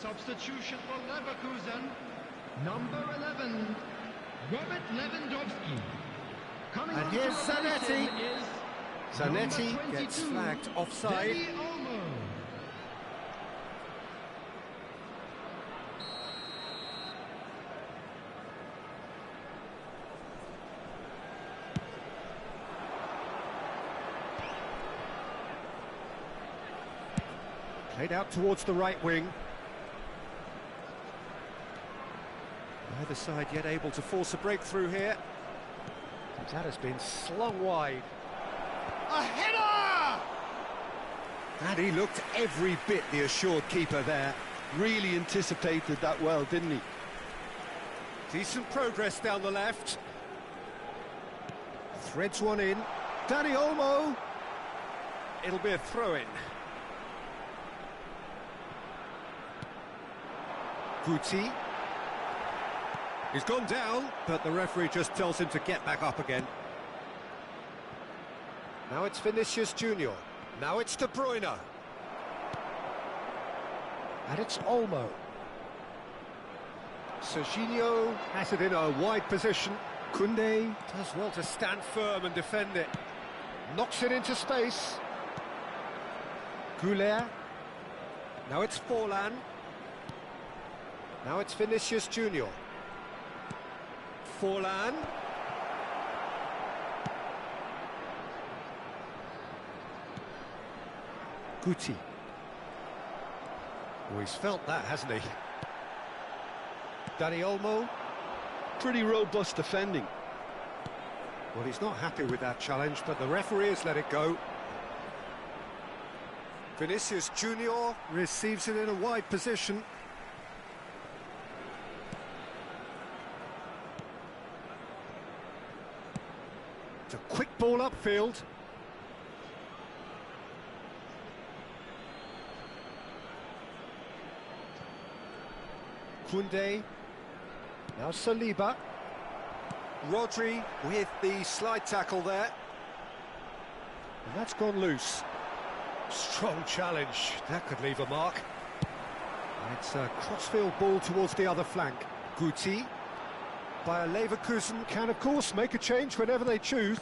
Substitution for Leverkusen, number 11, Robert Lewandowski. Coming And on here's to replace Zanetti. him is Zanetti number gets 22, flagged offside. Dani Olmo. Played out towards the right wing. Neither side yet able to force a breakthrough here. That has been slung wide. A header! And he looked every bit the assured keeper there. Really anticipated that well, didn't he? Decent progress down the left. Threads one in. Dani Olmo. It'll be a throw-in. Guti. He's gone down, but the referee just tells him to get back up again. Now it's Vinicius Junior. Now it's De Bruyne. And it's Olmo. Serginho has it in a wide position. Koundé does well to stand firm and defend it. Knocks it into space. Goulet. Now it's Forlan. Now it's Vinicius Junior. Forlan. Guti. Oh, he's felt that, hasn't he? Dani Olmo. Pretty robust defending. Well, he's not happy with that challenge, but the referee has let it go. Vinicius Junior receives it in a wide position. It's a quick ball upfield. Koundé. Now Saliba. Rodri with the slide tackle there. And that's gone loose. Strong challenge. That could leave a mark. And it's a crossfield ball towards the other flank. Guti. Bayer Leverkusen can, of course, make a change whenever they choose.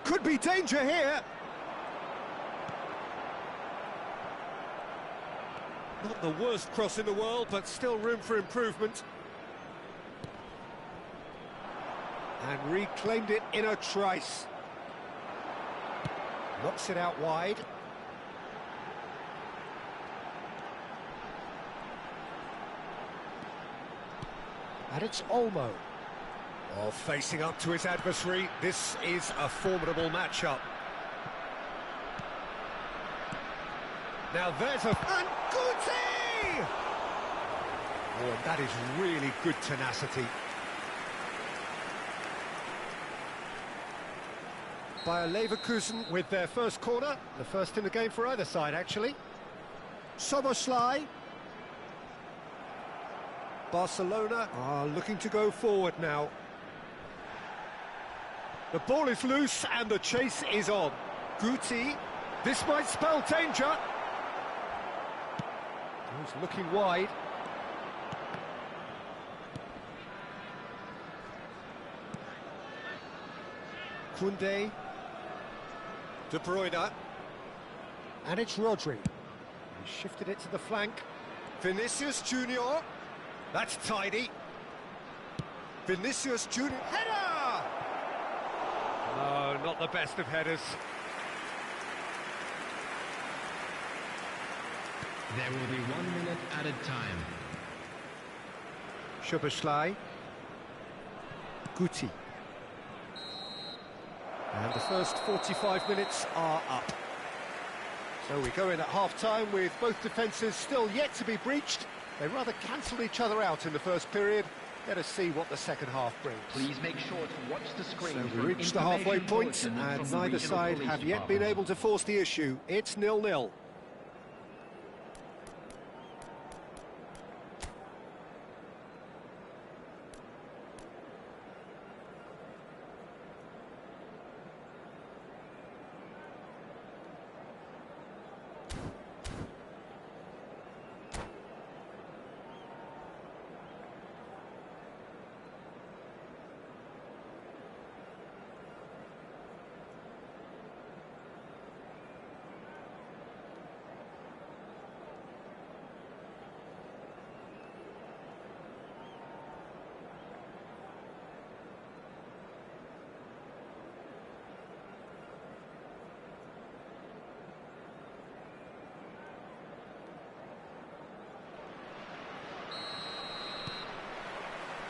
Could be danger here. Not the worst cross in the world, but still room for improvement. And reclaimed it in a trice. Knocks it out wide. And it's Olmo. Oh, facing up to his adversary. This is a formidable matchup. Now there's a... And Guti! Oh, and that is really good tenacity. Bayer Leverkusen with their first corner. The first in the game for either side, actually. Soboslai. Barcelona are looking to go forward now. The ball is loose and the chase is on. Guti. This might spell danger. He's looking wide. Koundé. De Bruyne. And it's Rodri. He shifted it to the flank. Vinicius Junior. That's tidy. Vinicius Junior. Header! No, not the best of headers. There will be 1 minute added time. Soboslai. Guti. And the first 45 minutes are up. So we go in at half-time with both defences still yet to be breached. They rather cancelled each other out in the first period. Let us see what the second half brings. Please make sure to watch the screen. So we reach the halfway point, and neither side have yet been able to force the issue. It's 0-0.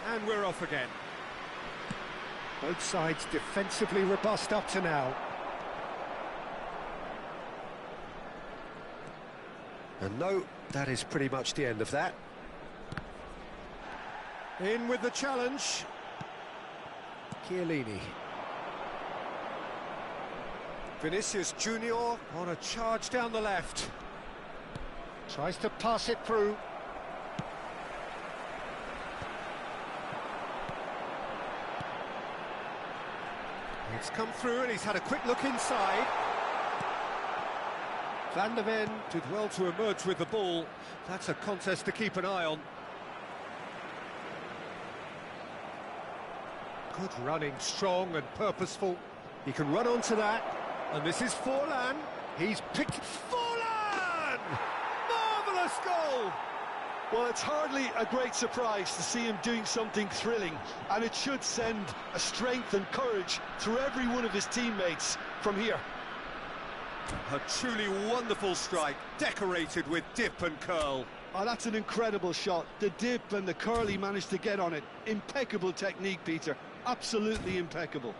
And we're off again. Both sides defensively robust up to now. And no, that is pretty much the end of that. In with the challenge. Chiellini. Vinicius Junior on a charge down the left. Tries to pass it through. It's come through and he's had a quick look inside. Van der Ven did well to emerge with the ball. That's a contest to keep an eye on. Good running, strong and purposeful. He can run onto that. And this is Forlan. He's picked... Forlan! Marvellous goal! Well, it's hardly a great surprise to see him doing something thrilling, and it should send a strength and courage through every one of his teammates from here. A truly wonderful strike, decorated with dip and curl. Oh, that's an incredible shot. The dip and the curl he managed to get on it. Impeccable technique, Peter. Absolutely impeccable.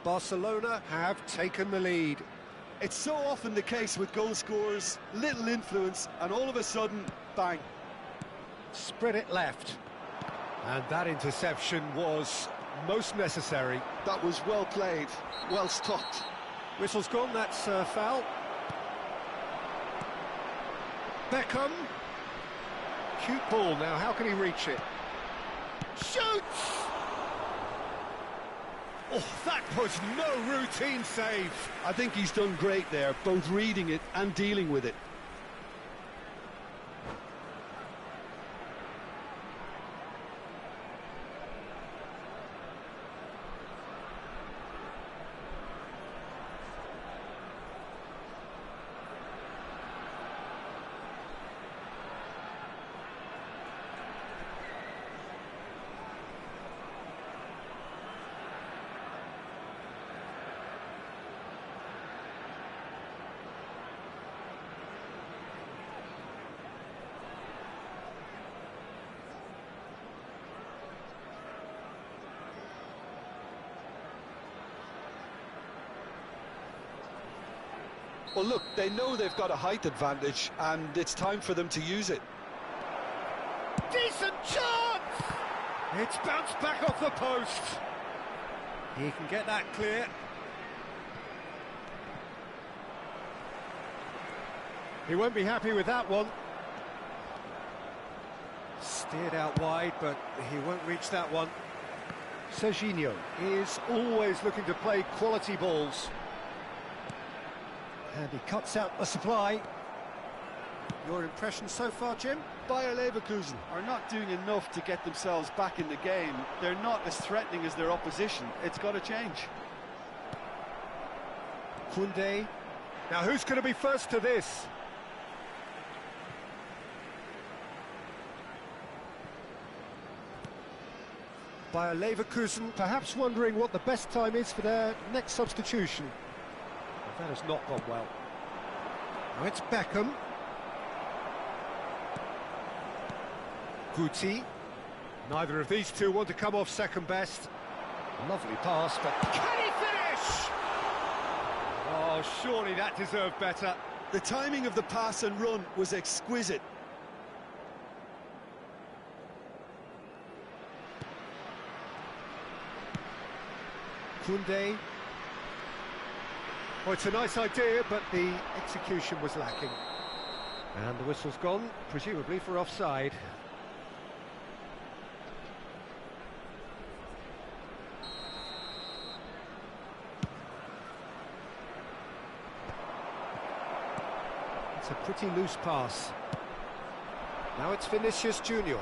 Barcelona have taken the lead. It's so often the case with goal scorers, little influence, and all of a sudden, bang. Spread it left. And that interception was most necessary. That was well played, well stopped. Whistle's gone, that's foul. Beckham. Cute ball now, how can he reach it? Shoots! Oh, that was no routine save. I think he's done great there, both reading it and dealing with it. Well, look, they know they've got a height advantage, and it's time for them to use it. Decent chance! It's bounced back off the post. He can get that clear. He won't be happy with that one. Steered out wide, but he won't reach that one. Serginho is always looking to play quality balls. And he cuts out the supply. Your impression so far, Jim? Bayer Leverkusen are not doing enough to get themselves back in the game. They're not as threatening as their opposition. It's got to change. Koundé. Now who's going to be first to this? Bayer Leverkusen perhaps wondering what the best time is for their next substitution. That has not gone well. Now it's Beckham. Guti. Neither of these two want to come off second best. Lovely pass, but can he finish? Oh, surely that deserved better. The timing of the pass and run was exquisite. Koundé. Well, it's a nice idea, but the execution was lacking. And the whistle's gone, presumably for offside. It's a pretty loose pass. Now it's Vinicius Junior.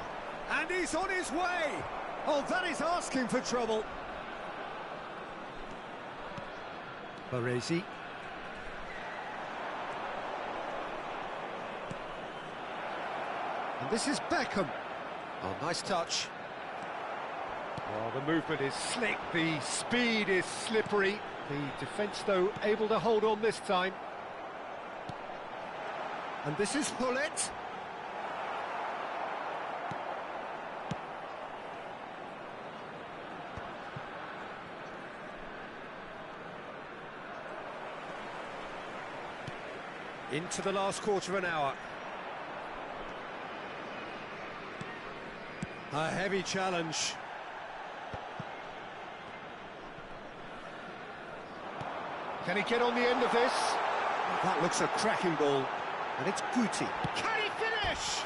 And he's on his way! Oh, that is asking for trouble. Baresi. And this is Beckham. Oh, nice touch. Oh, the movement is slick, the speed is slippery. The defence, though, able to hold on this time. And this is Hullet. Into the last quarter of an hour. A heavy challenge. Can he get on the end of this? That looks a cracking ball. And it's Guti. Can he finish?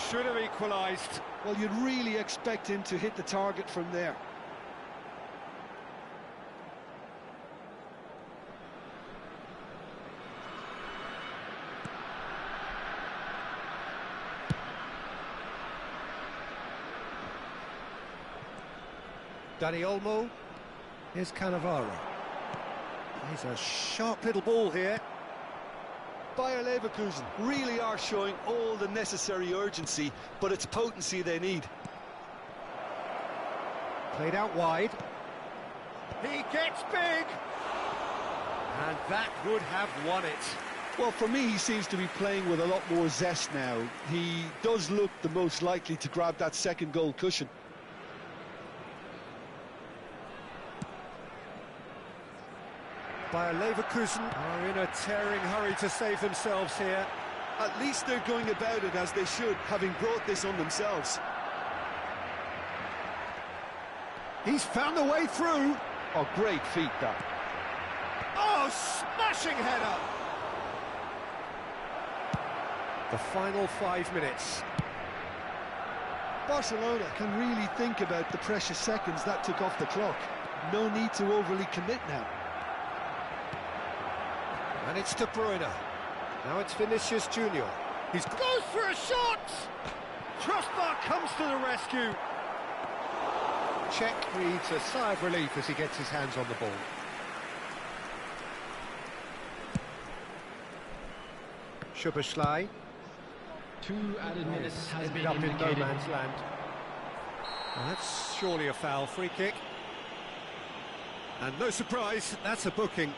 Should have equalised. Well, you'd really expect him to hit the target from there. Dani Olmo. Here's Cannavaro. He's a sharp little ball here. Bayer Leverkusen really are showing all the necessary urgency, but it's potency they need. Played out wide. He gets big! And that would have won it. Well, for me, he seems to be playing with a lot more zest now. He does look the most likely to grab that second goal cushion. Bayer Leverkusen are in a tearing hurry to save themselves here. At least they're going about it as they should, having brought this on themselves. He's found a way through. Oh, great feat, that. Oh, smashing header! The final 5 minutes. Barcelona can really think about the precious seconds that took off the clock. No need to overly commit now. And it's De Bruyne. Now it's Vinicius Junior. He goes for a shot! Crossbar comes to the rescue. Czech breathes a sigh of relief as he gets his hands on the ball. Szoboszlai. 2 added minutes has Ended been up in no indicated. man's land. Well, that's surely a foul. Free kick. And no surprise, that's a booking.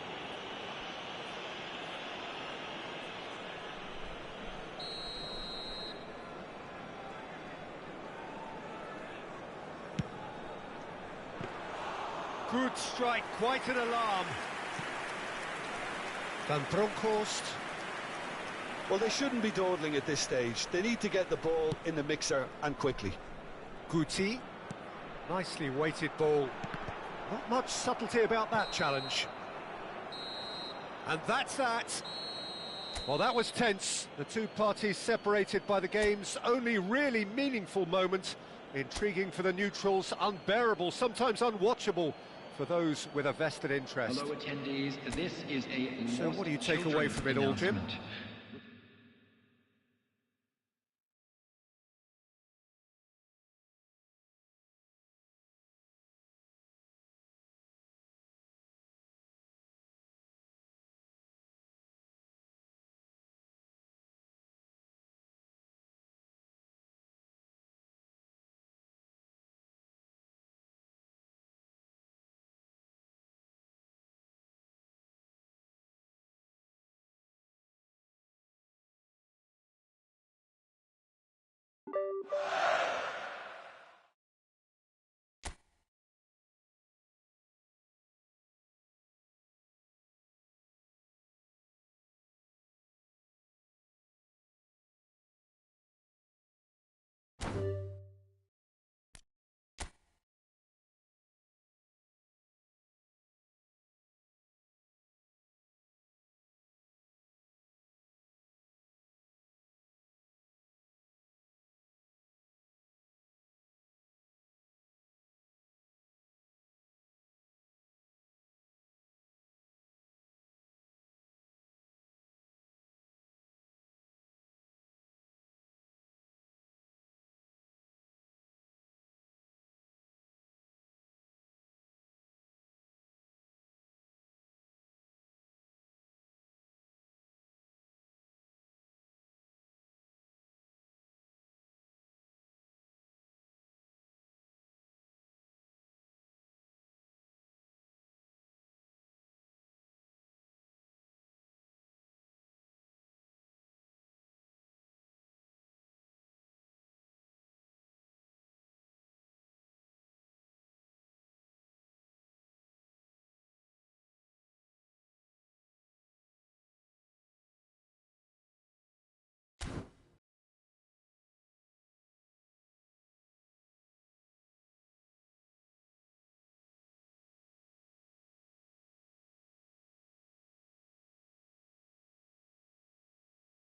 Good strike, quite an alarm. Van Bronckhorst. Well, they shouldn't be dawdling at this stage. They need to get the ball in the mixer and quickly. Guti. Nicely weighted ball. Not much subtlety about that challenge. And that's that. Well, that was tense. The two parties separated by the game's only really meaningful moment. Intriguing for the neutrals, unbearable, sometimes unwatchable for those with a vested interest. Hello, attendees. This is a So what do you take away from it all, Jim? announcement.